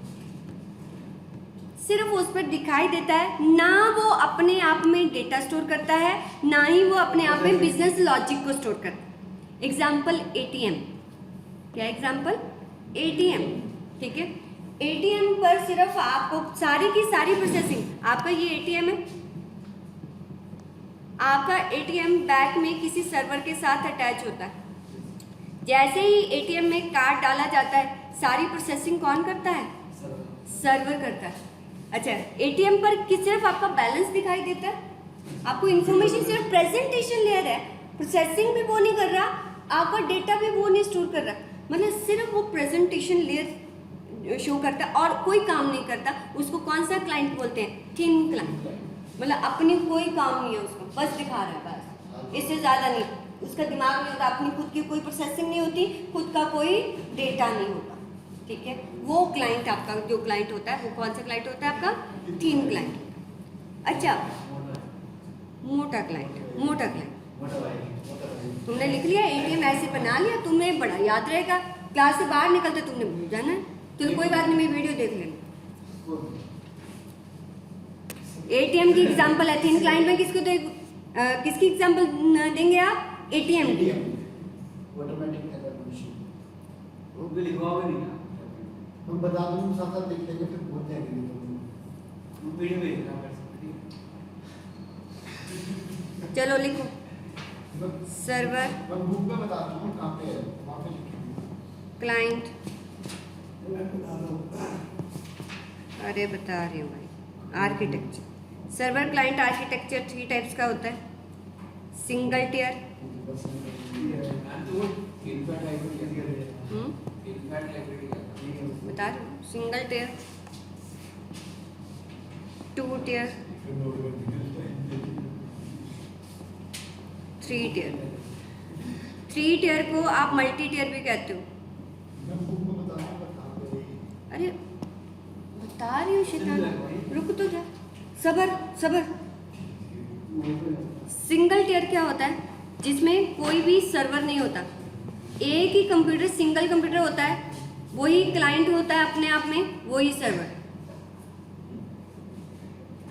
सिर्फ उस पर दिखाई देता है, ना वो अपने आप में डेटा स्टोर करता है, ना ही वो अपने आप में बिजनेस लॉजिक को स्टोर करता है। Example ATM. क्या एग्जाम्पल? एटीएम, ठीक है। एटीएम पर सिर्फ आपको सारी की सारी प्रोसेसिंग, आपका ये एटीएम है, आपका एटीएम बैंक में किसी सर्वर के साथ अटैच होता है। जैसे ही एटीएम में कार्ड डाला जाता है, सारी प्रोसेसिंग कौन करता है? सर्वर करता है। अच्छा, एटीएम पर सिर्फ आपका बैलेंस दिखाई देता है, आपको इन्फॉर्मेशन सिर्फ प्रेजेंटेशन लेयर है, प्रोसेसिंग भी वो नहीं कर रहा, आपका डेटा भी वो नहीं स्टोर कर रहा। मतलब सिर्फ वो प्रेजेंटेशन लेयर शो करता है और कोई काम नहीं करता। उसको कौन सा क्लाइंट बोलते हैं? Thin client. मतलब अपनी कोई काम नहीं है उसको, बस दिखा रहा है, बस इससे ज़्यादा नहीं। उसका दिमाग में अपनी खुद की कोई प्रोसेसिंग नहीं होती, खुद का कोई डेटा नहीं होता, ठीक है। वो क्लाइंट आपका जो क्लाइंट होता है, वो कौन सा क्लाइंट होता है? आपका थिन क्लाइंट। अच्छा, मोटा क्लाइंट तुमने लिख लिया, एटीएम ऐसे बना लिया, तुम्हें बड़ा याद रहेगा, क्लास से बाहर निकलते तुमने भूल जाना है, तो कोई बात नहीं, मेरी वीडियो देख लेना। एटीएम की एग्जांपल है, थिन क्लाइंट में किसको दे, किसकी एग्जांपल देंगे आप? एटीएम की। हम बता दूं, साथ देख लेंगे, फिर बोलते हैं चलो लिखो सर्वर, मैं बुक में बता दूं कहां पे है, वहां पे लिखेंगे क्लाइंट। अरे बता रही हूँ भाई, architecture. Server client architecture 3 types का होता है। सिंगल टियर, बता रही हूँ, single tier, 2 tier, 3 tier। 3 tier को आप मल्टी टियर भी कहते हो। अरे बता रही हूँ शैतान, रुक तो जा, सबर सबर। सिंगल टियर क्या होता है? जिसमें कोई भी सर्वर नहीं होता, एक ही कंप्यूटर, सिंगल कंप्यूटर होता है, वही क्लाइंट होता है अपने आप में, वही सर्वर।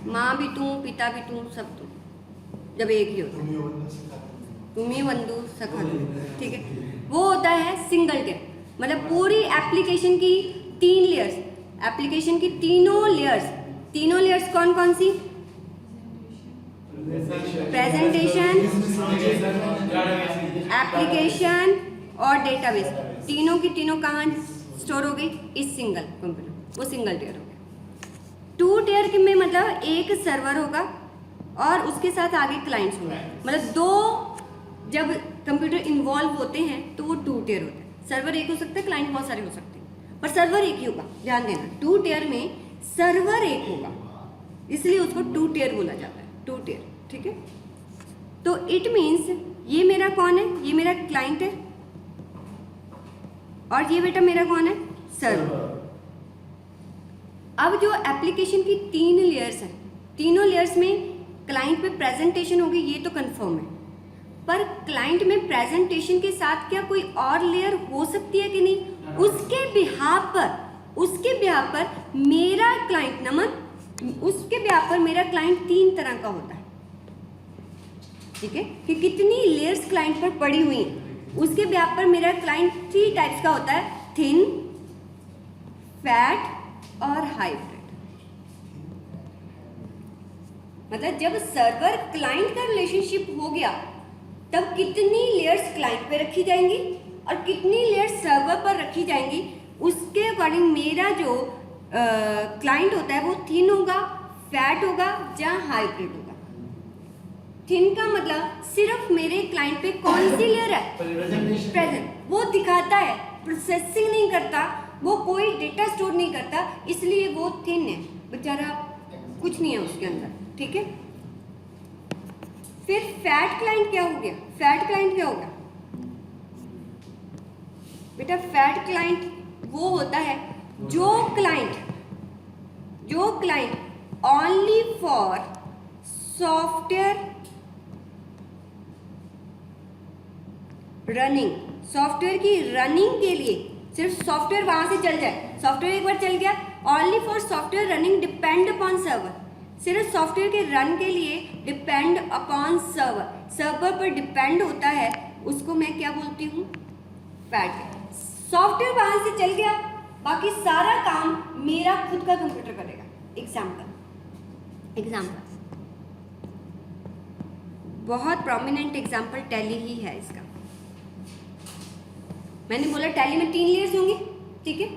माँ भी तू, पिता भी तू, सब तू, जब एक ही होता है। तुम्ही बंधु सखा दो, ठीक है। वो होता है सिंगल टियर, मतलब पूरी एप्लीकेशन की 3 लेयर्स, एप्लीकेशन की तीनों लेयर्स कौन कौन सी? प्रेजेंटेशन, एप्लीकेशन और डेटाबेस, तीनों की तीनों कहाँ स्टोर हो गई? इस सिंगल कंप्यूटर, वो सिंगल टियर हो गया। 2 टियर में मतलब एक सर्वर होगा और उसके साथ आगे क्लाइंट्स होंगे, मतलब 2 जब कंप्यूटर इन्वॉल्व होते हैं तो वो 2 टियर होते हैं। सर्वर एक हो सकता है, क्लाइंट बहुत सारे हो सकते हैं, पर सर्वर एक ही होगा, ध्यान देना। 2 टियर में सर्वर एक होगा, इसलिए उसको 2 टियर बोला जाता है, 2 टियर, ठीक है। तो इट मीन्स ये मेरा कौन है? ये मेरा क्लाइंट है, और ये बेटा मेरा कौन है? सर्वर। अब जो एप्लीकेशन की 3 लेयर्स हैं, तीनों लेयर्स में क्लाइंट पे प्रेजेंटेशन होगी, ये तो कंफर्म है, पर क्लाइंट में प्रेजेंटेशन के साथ क्या कोई और लेयर हो सकती है कि नहीं? उसके बिहाफ पर मेरा क्लाइंट, नमन, उसके बिहाफ पर मेरा क्लाइंट 3 तरह का होता है, ठीक है, कि कितनी लेयर्स क्लाइंट पर पड़ी हुई हैं, उसके बिहाफ पर मेरा क्लाइंट 3 टाइप्स का होता है, थिन, फैट और हाइब्रिड। मतलब जब सर्वर क्लाइंट का रिलेशनशिप हो गया, तब कितनी लेयर्स क्लाइंट पे रखी जाएंगी और कितनी लेयर्स सर्वर पर रखी जाएंगी, उसके अकॉर्डिंग मेरा जो क्लाइंट होता है वो थिन होगा, फैट होगा या हाइब्रिड होगा। थिन का मतलब सिर्फ मेरे क्लाइंट पे कौन सी लेयर है? प्रेजेंट, वो दिखाता है, प्रोसेसिंग नहीं करता, वो कोई डेटा स्टोर नहीं करता, इसलिए वो थिन है, बेचारा कुछ नहीं है उसके अंदर, ठीक है। फिर फैट क्लाइंट क्या हो गया? फैट क्लाइंट क्या होगा बेटा? फैट क्लाइंट वो होता है जो client only for software running, software की रनिंग के लिए, सिर्फ सॉफ्टवेयर वहां से चल जाए, सॉफ्टवेयर एक बार चल गया, only for software running depend upon server, सिर्फ सॉफ्टवेयर के रन के लिए डिपेंड अपॉन सर्वर पर डिपेंड होता है, उसको मैं क्या बोलती हूँ? फैट। सॉफ्टवेयर वहां से चल गया, बाकी सारा काम मेरा खुद का कंप्यूटर करेगा। एग्जाम्पल बहुत प्रोमिनेंट एग्जाम्पल टैली ही है इसका। मैंने बोला टैली में 3 लेयर्स होंगी, ठीक है।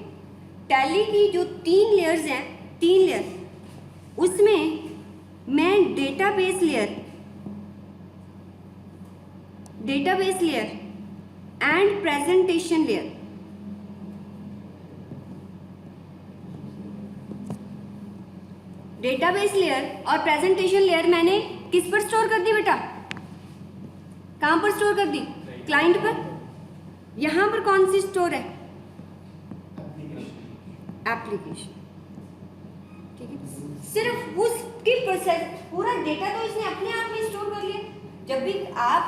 टैली की जो 3 लेयर्स हैं, 3 लेयर, उसमें मैं database layer and presentation layer, database layer और प्रेजेंटेशन लेयर मैंने किस पर स्टोर कर दी बेटा? कहां पर स्टोर कर दी? क्लाइंट पर। यहां पर कौन सी स्टोर है? एप्लीकेशन, ठीक है। सिर्फ उसकी प्रोसेस, पूरा डेटा तो इसने अपने आप में स्टोर कर लिया। जब भी आप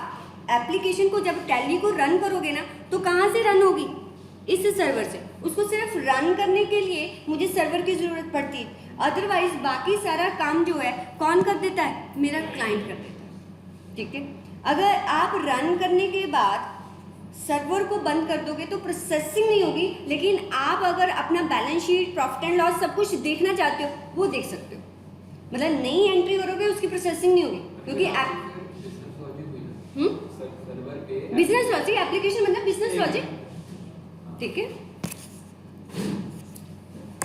एप्लीकेशन को, जब टैली को रन करोगे ना, तो कहाँ से रन होगी? इस सर्वर से। उसको सिर्फ रन करने के लिए मुझे सर्वर की जरूरत पड़ती है, अदरवाइज बाकी सारा काम जो है कौन कर देता है? मेरा क्लाइंट कर देता है, ठीक है। अगर आप रन करने के बाद सर्वर को बंद कर दोगे तो प्रोसेसिंग नहीं होगी, लेकिन आप अगर अपना balance sheet, profit and loss सब कुछ देखना चाहते हो, वो देख सकते हो। मतलब नई एंट्री करोगे, उसकी प्रोसेसिंग नहीं होगी, क्योंकि बिजनेस लॉजिक, एप्लीकेशन मतलब बिजनेस लॉजिक, ठीक है।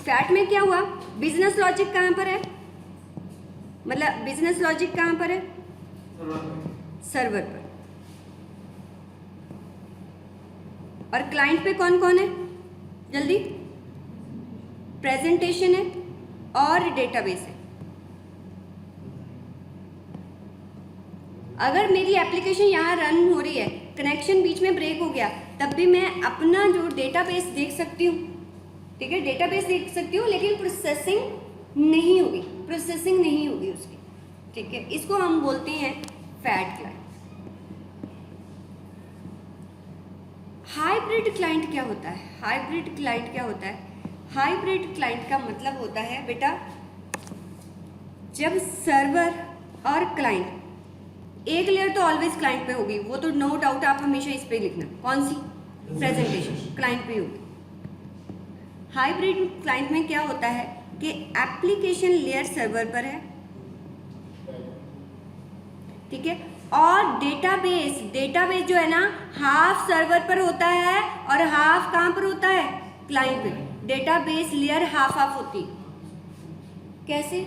फैट में क्या हुआ? बिजनेस लॉजिक कहां पर है? मतलब बिजनेस लॉजिक कहां पर है? सर्वर पर। और क्लाइंट पे कौन कौन है? जल्दी। प्रेजेंटेशन है और डेटाबेस है। अगर मेरी एप्लीकेशन यहाँ रन हो रही है, कनेक्शन बीच में ब्रेक हो गया, तब भी मैं अपना जो डेटाबेस देख सकती हूँ, ठीक है, डेटाबेस देख सकती हूँ, लेकिन प्रोसेसिंग नहीं होगी, प्रोसेसिंग नहीं होगी उसकी, ठीक है। इसको हम बोलते हैं फैट क्लाइंट। हाइब्रिड क्लाइंट क्या होता है? हाइब्रिड क्लाइंट क्या होता है? हाइब्रिड क्लाइंट का मतलब होता है बेटा, जब सर्वर और क्लाइंट, एक लेयर तो ऑलवेज क्लाइंट पे होगी, वो तो नो डाउट, आप हमेशा इस पे लिखना, कौन सी? प्रेजेंटेशन क्लाइंट पे होगी। हाइब्रिड क्लाइंट में क्या होता है कि एप्लीकेशन लेयर सर्वर पर है, ठीक है, और डेटाबेस जो है ना, हाफ सर्वर पर होता है और हाफ कहाँ पर होता है? क्लाइंट पे। डेटाबेस लेयर हाफ हाफ होती। कैसे?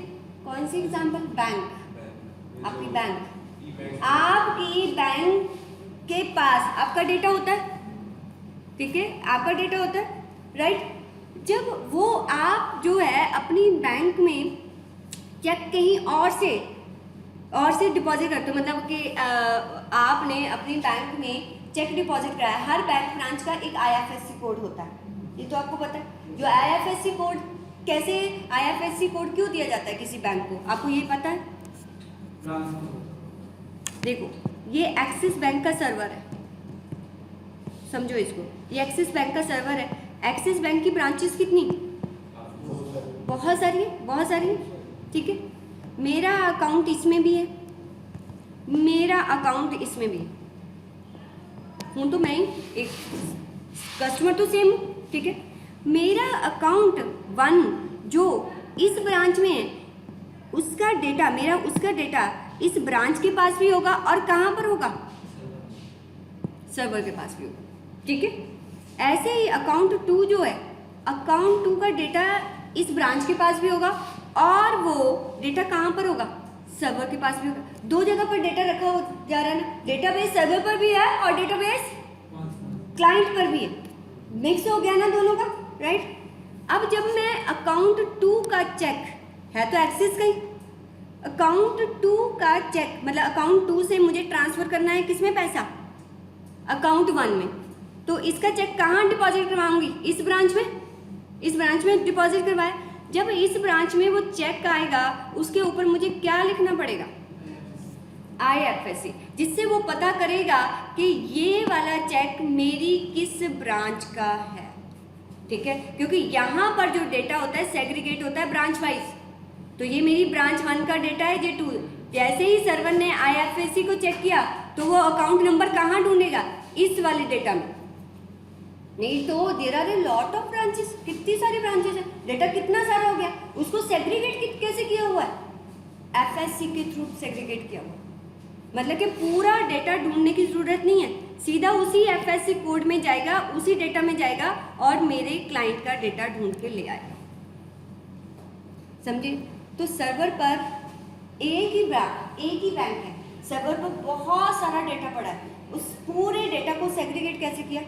कौन सी एग्जांपल? बैंक, आपकी बैंक के पास आपका डेटा होता है, ठीक है, आपका डेटा होता है, राइट। जब वो आप जो है अपनी बैंक में चेक कहीं और से डिपॉजिट करते हो, मतलब कि आपने अपनी बैंक में चेक डिपॉजिट कराया, हर बैंक ब्रांच का एक IFSC कोड होता है, ये तो आपको पता है। जो IFSC कोड, कैसे IFSC कोड क्यों दिया जाता है किसी बैंक को, आपको ये पता है? देखो, ये एक्सिस बैंक का सर्वर है, समझो इसको, ये एक्सिस बैंक का सर्वर है। एक्सिस बैंक की ब्रांचेस कितनी? बहुत सारी है, ठीक है। मेरा अकाउंट इसमें भी है, मेरा अकाउंट इसमें भी है, हूँ तो मैं ही, एक कस्टमर तो सेम हूँ, ठीक है। मेरा अकाउंट 1 जो इस ब्रांच में है, उसका डेटा इस ब्रांच के पास भी होगा और कहाँ पर होगा? सर्वर के पास भी होगा, ठीक है। ऐसे ही अकाउंट 2 जो है, अकाउंट 2 का डेटा इस ब्रांच के पास भी होगा और वो डेटा कहाँ पर होगा? सर्वर के पास भी होगा। 2 जगह पर डेटा रखा जा रहा है ना, डेटाबेस सर्वर पर भी है और डेटाबेस क्लाइंट पर भी है, मिक्स हो गया ना दोनों का, राइट। अब जब मैं अकाउंट 2 का चेक है तो एक्सिस का ही, अकाउंट 2 का चेक मतलब अकाउंट 2 से मुझे ट्रांसफर करना है किसमें पैसा? अकाउंट 1 में। तो इसका चेक कहाँ डिपॉजिट करवाऊंगी? इस ब्रांच में डिपॉजिट करवाया। जब इस ब्रांच में वो चेक आएगा, उसके ऊपर मुझे क्या लिखना पड़ेगा? IFSC, जिससे वो पता करेगा कि ये वाला चेक मेरी किस ब्रांच का है, ठीक है। क्योंकि यहाँ पर जो डेटा होता है सेग्रीगेट होता है ब्रांच वाइज, तो ये मेरी ब्रांच 1 का डेटा है, ये 2। जैसे ही सर्वर ने IFSC को चेक किया तो वो अकाउंट नंबर कहाँ ढूंढेगा? इस वाले डेटा में। नहीं तो there are a lot of branches, कितनी सारी ब्रांचेस है, डेटा कितना सारा हो गया, उसको सेग्रीगेट कैसे किया हुआ है? FSC के थ्रू सेग्रीगेट किया हुआ, मतलब कि पूरा डेटा ढूंढने की जरूरत नहीं है, सीधा उसी FSC कोड में जाएगा, उसी डेटा में जाएगा और मेरे क्लाइंट का डेटा ढूंढ के ले आएगा, समझे। तो सर्वर पर एक ही बैंक है, सर्वर पर बहुत सारा डेटा पड़ा है, उस पूरे डेटा को सेग्रीगेट कैसे किया?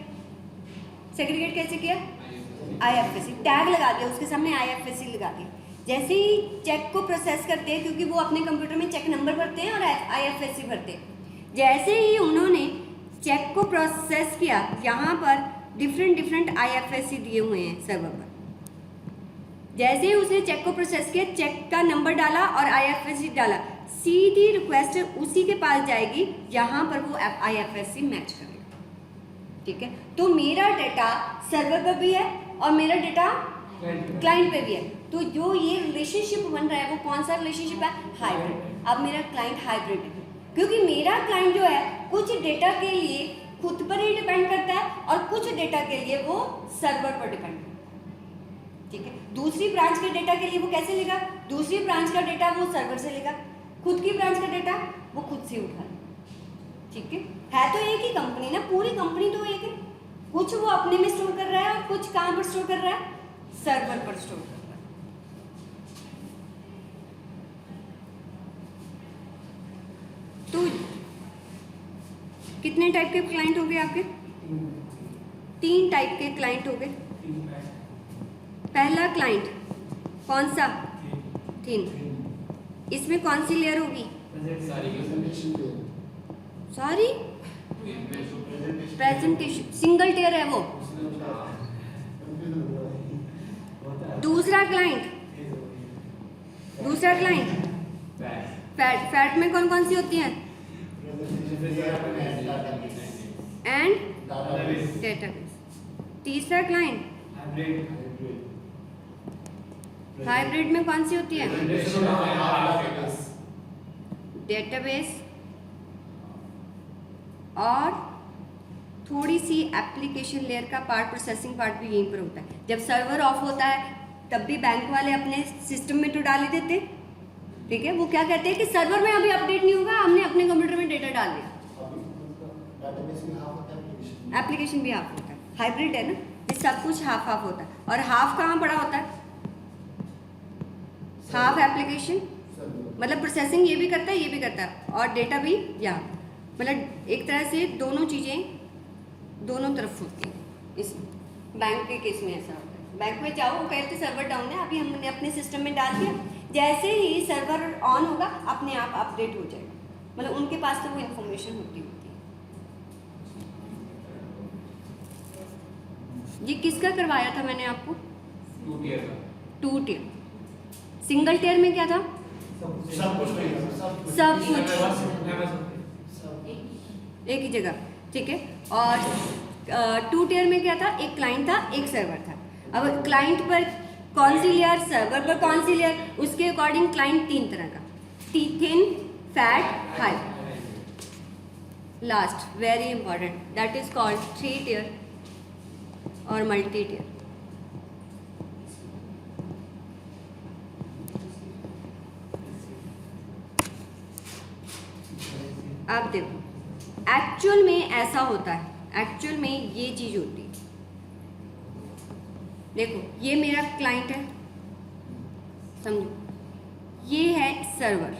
IFSC टैग लगा दिया, उसके सामने IFSC लगा दिया। जैसे ही चेक को प्रोसेस करते हैं, क्योंकि वो अपने कंप्यूटर में चेक नंबर भरते हैं और IFSC भरते हैं, जैसे ही उन्होंने चेक को प्रोसेस किया, यहाँ पर डिफरेंट IFSC दिए हुए हैं सर्वर पर। जैसे ही उसने चेक को प्रोसेस किया, चेक का नंबर डाला और IFSC डाला, सीधी रिक्वेस्ट उसी के पास जाएगी जहाँ पर वो IFSC मैच करेगा, ठीक है। तो मेरा डेटा सर्वर पर भी है और मेरा डेटा क्लाइंट पे भी है। तो जो ये रिलेशनशिप बन रहा है वो कौन सा रिलेशनशिप है? हाइब्रिड। अब मेरा क्लाइंट हाइब्रिड है, क्योंकि मेरा क्लाइंट जो है कुछ डेटा के लिए खुद पर ही डिपेंड करता है और कुछ डेटा के लिए वो सर्वर पर डिपेंड करता है, ठीक है। दूसरी ब्रांच के डेटा के लिए वो कैसे लेगा? दूसरी ब्रांच का डेटा वो सर्वर से लेगा, खुद की ब्रांच का डेटा वो खुद से उठा, ठीक है तो एक ही कंपनी ना, पूरी कंपनी तो एक है, कुछ वो अपने में स्टोर कर रहा है और कुछ कहाँ पर स्टोर कर रहा है? सर्वर पर स्टोर कर रहा है। तो कितने टाइप के क्लाइंट हो गए आपके? 3 टाइप के क्लाइंट हो गए। पहला क्लाइंट कौन सा? 3। इसमें कौन सी लेयर होगी? सारी प्रेजेंटेशन सिंगल टियर है वो। दूसरा क्लाइंट फैट में कौन कौन सी होती हैं? And database. तीसरा क्लाइंट हाइब्रिड में कौन सी होती है? डेटाबेस और थोड़ी सी एप्लीकेशन लेयर का पार्ट, प्रोसेसिंग पार्ट भी यहीं पर होता है। जब सर्वर ऑफ होता है तब भी बैंक वाले अपने सिस्टम में तो डाल ही देते, ठीक है। वो क्या कहते हैं कि सर्वर में अभी अपडेट नहीं होगा, हमने अपने कंप्यूटर में डेटा डाल दिया। एप्लीकेशन भी हाफ होता है, हाइब्रिड है ना, ये सब कुछ हाफ हाफ होता है। और हाफ कहाँ पड़ा होता है? हाफ एप्लीकेशन, मतलब प्रोसेसिंग ये भी करता है, ये भी करता है, और डेटा भी यहाँ, मतलब एक तरह से दोनों चीज़ें दोनों तरफ होती हैं। इस बैंक के केस में ऐसा होता है, बैंक में जाओ, वो कहते सर्वर डाउन है, अभी हमने अपने सिस्टम में डाल दिया, जैसे ही सर्वर ऑन होगा अपने आप अपडेट हो जाएगा, मतलब उनके पास तो वो इन्फॉर्मेशन होती है। ये किसका करवाया था मैंने आपको? 2 टियर। सिंगल टियर में क्या था? सब कुछ एक ही जगह, ठीक है। और 2 टियर में क्या था? एक क्लाइंट था, एक सर्वर था। अब क्लाइंट पर कौन सी लेयर, सर्वर पर कौन सी लेयर, उसके अकॉर्डिंग क्लाइंट 3 तरह का, thin, fat, high. Last very important, that is called 3 tier और मल्टी टियर। आप देखो, एक्चुअल में ऐसा होता है, एक्चुअल में ये चीज होती है। देखो ये मेरा क्लाइंट है, समझो, ये है सर्वर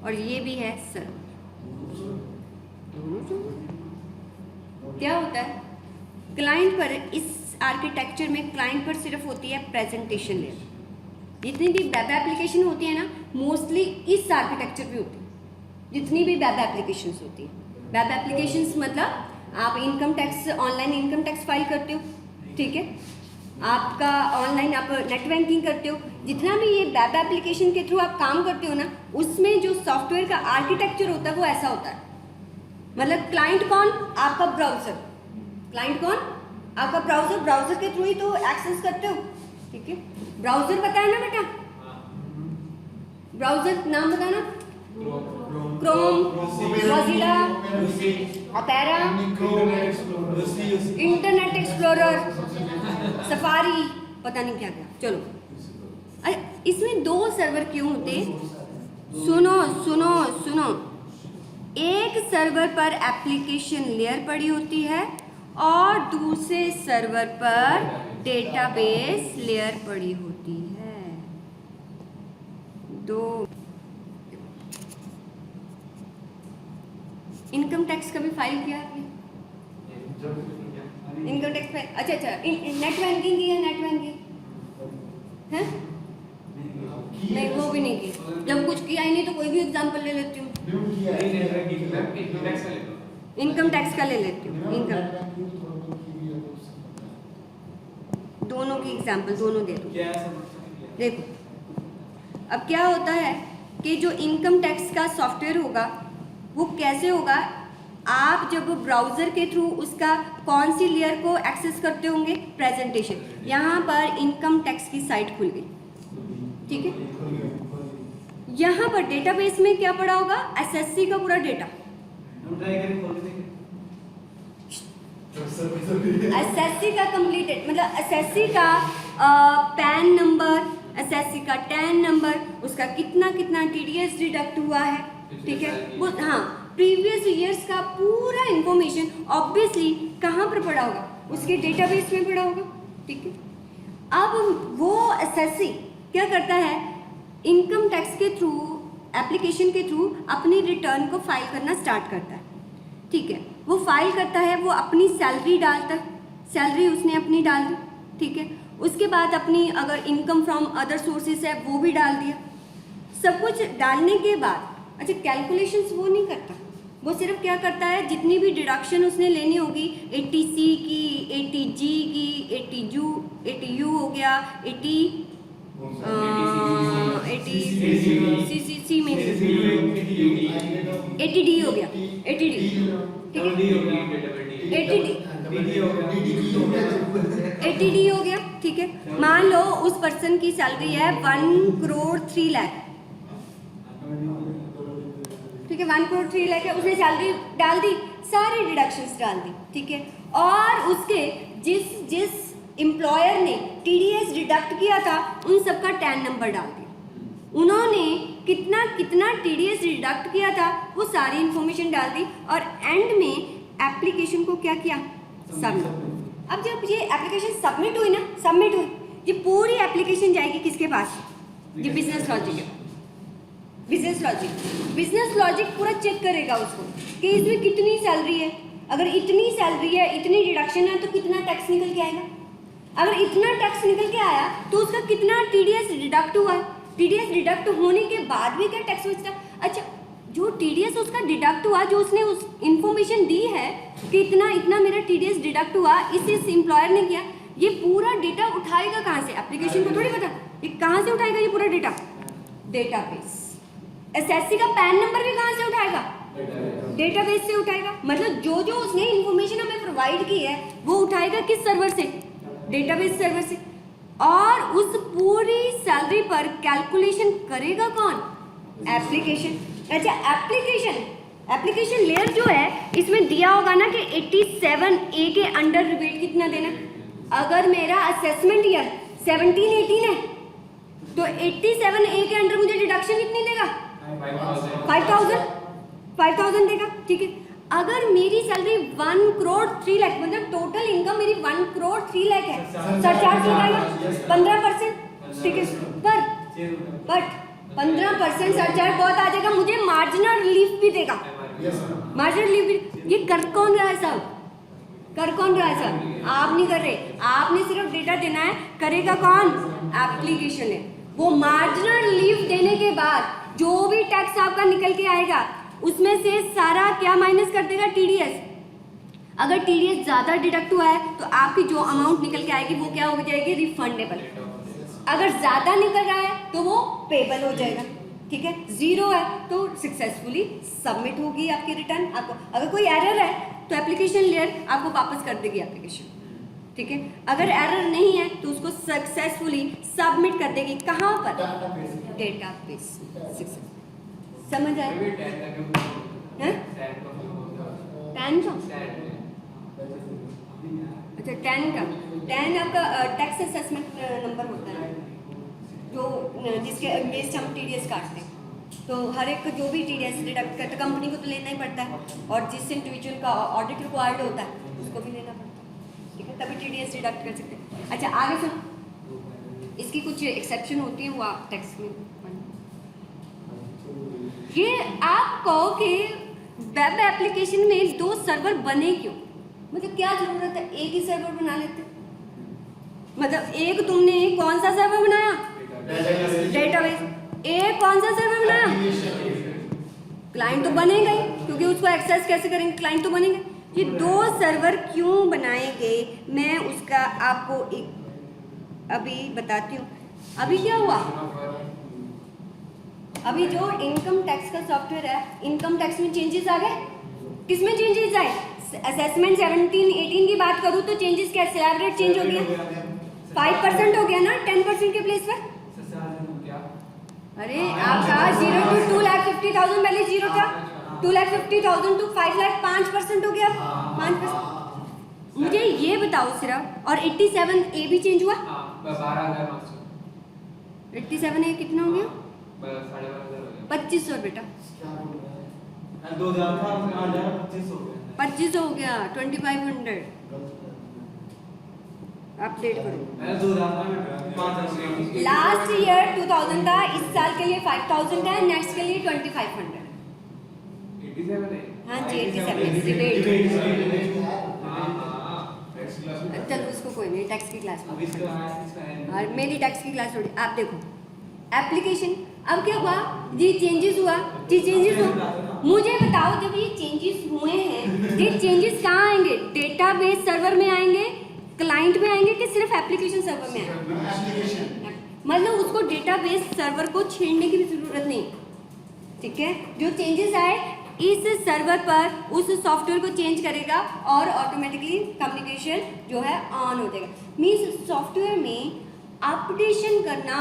और ये भी है सर्वर। क्या होता है क्लाइंट पर, इस आर्किटेक्चर में क्लाइंट पर सिर्फ होती है प्रेजेंटेशन लेयर। जितनी भी वेब एप्लीकेशन होती है ना, मोस्टली इस आर्किटेक्चर पे होती है, जितनी भी वेब एप्लीकेशंस होती है। वेब एप्लीकेशंस मतलब आप income tax, online income tax file करते हो, ठीक है, आपका ऑनलाइन आप नेट बैंकिंग करते हो, जितना भी ये वेब एप्लीकेशन के थ्रू आप काम करते हो ना, उसमें जो सॉफ्टवेयर का आर्किटेक्चर होता है वो ऐसा होता है। मतलब क्लाइंट कौन? आपका ब्राउजर। क्लाइंट कौन? आपका ब्राउजर। ब्राउजर के थ्रू ही तो एक्सेस करते हो, ठीक है। ब्राउजर बताया ना बेटा, ब्राउजर नाम बताना, Chrome, Mozilla, opera, internet explorer, safari, पता नहीं क्या क्या। चलो, अरे इसमें 2 सर्वर क्यों होते? सुनो सुनो सुनो, एक सर्वर पर एप्लीकेशन लेयर पड़ी होती है और दूसरे सर्वर पर डेटाबेस लेयर पड़ी होती है। 2 इनकम टैक्स कभी फाइल किया आपने? इनकम टैक्स फाइल, अच्छा, नेट बैंकिंग की है? नेट बैंकिंग है? नहीं, वो भी नहीं की। जब कुछ किया ही नहीं तो कोई भी एग्जांपल ले लेती हूँ। इनकम टैक्स का ले लेती हूँ, इनकम, दोनों की एग्जांपल, दोनों दे दूँ। देखो अब क्या होता है कि जो इनकम टैक्स का सॉफ्टवेयर होगा वो कैसे होगा, आप जब ब्राउज़र के थ्रू उसका कौन सी लेयर को एक्सेस करते होंगे? प्रेजेंटेशन। यहाँ पर इनकम टैक्स की साइट खुल गई, ठीक है। यहाँ पर डेटाबेस में क्या पड़ा होगा? एसएससी का पूरा डेटा, एसएससी का कंप्लीटेड, मतलब एसएससी का पैन नंबर, एसएससी का टैन नंबर, उसका कितना कितना टीडीएस डिडक्ट हुआ है, ठीक है, वो, हाँ, प्रीवियस ईयर्स का पूरा इंफॉर्मेशन ऑब्वियसली कहाँ पर पड़ा होगा? उसके डेटाबेस में पड़ा होगा, ठीक है। अब वो एसएससी क्या करता है? इनकम टैक्स के थ्रू, एप्लीकेशन के थ्रू अपनी रिटर्न को फाइल करना स्टार्ट करता है, ठीक है। वो फाइल करता है, वो अपनी सैलरी डालता है, सैलरी उसने अपनी डाल दी, ठीक है। उसके बाद अपनी अगर इनकम फ्रॉम अदर सोर्सेज है वो भी डाल दिया। सब कुछ डालने के बाद, अच्छा, कैलकुलेशंस वो नहीं करता, वो सिर्फ क्या करता है, जितनी भी डिडक्शन उसने लेनी होगी, 80C की, 80G की, 80U हो गया, 80 CCC में 80D हो गया, 80D, ठीक है, 80D हो गया, ठीक है। मान लो उस पर्सन की सैलरी है 1 करोड़ 3 लाख, ठीक है, 1 करोड़ 3 लाख है, उसने सैलरी डाल दी, सारी डिडक्शंस डाल दी, ठीक है। और उसके जिस एम्प्लॉयर ने TDS डिडक्ट किया था उन सबका टैन नंबर डाल दिया। उन्होंने कितना TDS डिडक्ट किया था वो सारी इंफॉर्मेशन डाल दी और एंड में एप्लीकेशन को क्या किया, सबमिट। अब जब ये एप्लीकेशन सबमिट हुई ना, सबमिट हुई, ये पूरी एप्लीकेशन जाएगी किसके पास, ये बिजनेस लॉजिक है। बिजनेस लॉजिक पूरा चेक करेगा उसको कि इसमें कितनी सैलरी है, अगर इतनी सैलरी है, इतनी डिडक्शन है तो कितना टैक्स निकल के आएगा, अगर इतना टैक्स निकल के आया तो उसका कितना TDS डिडक्ट हुआ, TDS डिडक्ट होने के बाद भी क्या टैक्स बचता। अच्छा, जो TDS उसका डिडक्ट हुआ, जो उसने उस इंफॉर्मेशन दी है कि इतना मेरा TDS डिडक्ट हुआ, इस एम्प्लॉयर ने किया, ये पूरा डेटा उठाएगा कहाँ से, एप्लीकेशन को थोड़ी पता, ये कहाँ से उठाएगा ये पूरा डेटा, डेटाबेस। SSC का पैन नंबर भी कहाँ से उठाएगा, डेटाबेस से उठाएगा। मतलब जो उसने इंफॉर्मेशन हमें प्रोवाइड की है वो उठाएगा किस सर्वर से, डेटाबेस सर्वर से। और उस पूरी सैलरी पर कैलकुलेशन करेगा कौन, एप्लीकेशन। अच्छा, एप्लीकेशन लेयर जो है इसमें दिया होगा ना कि 87A के अंडर रिबेट कितना देना। अगर मेरा असेसमेंट ईयर 17-18 है तो 87A के अंडर मुझे डिडक्शन कितनी देगा, 5,000 देगा, ठीक है। अगर मेरी सैलरी 1 करोड़ 3 लाख, मतलब टोटल इनकम मेरी 1 करोड़ 3 लाख है, सरचार्ज लगाएगा 15%, ठीक है। बट 15% सरचार्ज बहुत आ जाएगा, मुझे मार्जिनल रिलीफ भी देगा, मार्जिनल रिलीफ भी। ये कर कौन रहा है साहब, आप नहीं कर रहे, आपने सिर्फ डेटा देना है, करेगा कौन, एप्लीकेशन है। वो मार्जिनल रिलीफ देने के बाद जो भी टैक्स आपका निकल के आएगा उसमें से सारा क्या माइनस कर देगा, TDS। अगर TDS ज्यादा डिडक्ट हुआ है तो आपकी जो अमाउंट निकल के आएगी वो क्या हो जाएगी, रिफंडेबल। अगर ज्यादा निकल रहा है तो वो पेबल हो जाएगा, ठीक है। जीरो है तो सक्सेसफुली सबमिट होगी आपकी रिटर्न। आपको अगर कोई एरर है तो एप्लीकेशन लेयर आपको वापस कर देगी एप्लीकेशन, ठीक है। अगर एरर नहीं है तो उसको सक्सेसफुली सबमिट कर देगी, कहाँ पर, डेटाबेस। समझ आए, टैन का, अच्छा टैन आपका टैक्स असेसमेंट नंबर होता है जो जिसके अगेंस्ट हम TDS काटते हैं। तो हर एक जो भी TDS डिडक्ट करता है, कंपनी को तो लेना ही पड़ता है, और जिस इंडिविजुअल का ऑडिट रिक्वायर्ड होता है उसको भी लेना पड़ता है, ठीक है, तभी TDS डिडक्ट कर सकते हैं। अच्छा, आगे सुनो, इसकी कुछ एक्सेप्शन होती है, वो आप टैक्स में। ये आप कहो कि वेब एप्लीकेशन में 2 सर्वर बने क्यों, मतलब क्या जरूरत है, एक ही सर्वर बना लेते। मतलब एक तुमने कौन सा सर्वर बनाया, डेटाबेस। एक कौन सा सर्वर बनाया, क्लाइंट तो बनेगा ही, क्योंकि उसको एक्सेस कैसे करेंगे, क्लाइंट तो बनेगा। ये 2 सर्वर क्यों बनाए गए, मैं उसका आपको एक अभी बताती हूँ। अभी क्या हुआ, अभी जो इनकम टैक्स का सॉफ्टवेयर है, इनकम टैक्स में चेंजेस आ गए। किसमें चेंजेस आए, असेसमेंट 17-18 की बात करूँ तो चेंजेस क्या, स्लैब रेट चेंज हो गया, 5% हो गया ना 10% के प्लेस पर। अरे आपका 0 to 2,50,000 पहले 0 था, 2,50,000 to 5 लाख 5% हो गया, 5%। मुझे ये बताओ सिर्फ, और 87A भी चेंज हुआ, 87A कितना हो गया, 2500 बेटा, 2500 हो गया, 2500 अपडेट करो। लास्ट ईयर 2000 था, इस साल के लिए 5000 है, नेक्स्ट के लिए 2500। 87 है, हाँ जी 87 चलो उसको कोई नहीं, टैक्स की क्लास में, और मेरी टैक्स की क्लास थोड़ी। आप देखो एप्लीकेशन। अब क्या हुआ, ये चेंजेस हुआ, ये चेंजेस हुआ, मुझे बताओ जब ये चेंजेस हुए हैं, ये चेंजेस कहाँ आएंगे? डेटाबेस सर्वर में आएंगे, क्लाइंट में आएंगे कि सिर्फ एप्लीकेशन सर्वर में आएंगे? एप्लीकेशन मतलब उसको डेटाबेस सर्वर को छेड़ने की भी जरूरत नहीं, ठीक है। जो चेंजेस आए इस सर्वर पर उस सॉफ्टवेयर को चेंज करेगा और ऑटोमेटिकली कम्युनिकेशन जो है ऑन हो जाएगा। मीन्स सॉफ्टवेयर में अपडेशन करना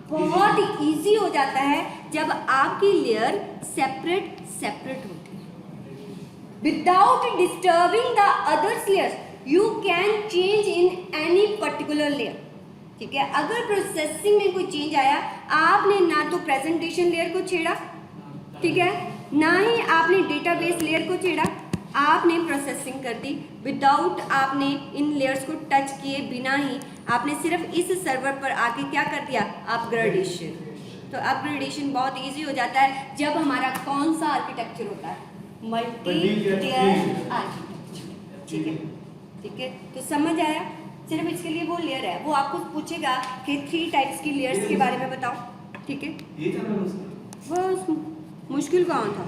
बहुत इजी हो जाता है जब आपकी लेयर सेपरेट होती है। Without disturbing the others layers you can change in any particular layer, ठीक है। अगर प्रोसेसिंग में कोई चेंज आया, आपने ना तो प्रेजेंटेशन लेयर को छेड़ा, ठीक है, ना ही आपने डेटाबेस लेयर को छेड़ा, आपने प्रोसेसिंग कर दी विदाउट आपने इन लेयर्स को टच किए बिना ही, आपने सिर्फ इस सर्वर पर आके क्या कर दिया, अपग्रेडेशन। तो अपग्रेडेशन बहुत इजी हो जाता है जब हमारा कौन सा आर्किटेक्चर होता है, मल्टी लेयर आर्किटेक्चर, ठीक है, ठीक है। तो समझ आया, सिर्फ इसके लिए वो लेयर है, वो आपको पूछेगा कि 3 टाइप्स की लेयर्स के बारे में बताओ, ठीक है। ये था ना उसका बस मुश्किल कहाँ था,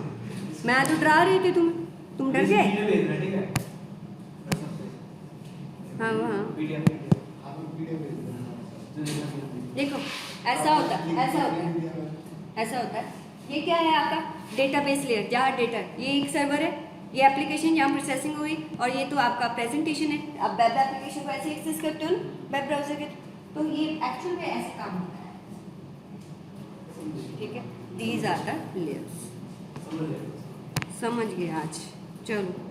मैं तो डरा रही थी, तुम डर गए। ठीक है हाँ हाँ PDF आप वीडियो भेज देना। देखो ऐसा होता है, ऐसा होता है, ऐसा होता है। ये क्या है आपका डेटाबेस लेयर, जहाँ डेटा, ये एक सर्वर है, ये एप्लीकेशन जहाँ प्रोसेसिंग हुई, और ये तो आपका प्रेजेंटेशन है। अब वेब एप्लीकेशन को ऐसे एक्सेस करते हो ना वेब ब्राउजर के, तो ये एक्चुअल में ऐसे काम होता है, ठीक है। दीज आर द लेयर्स, समझ गए आज, चलो।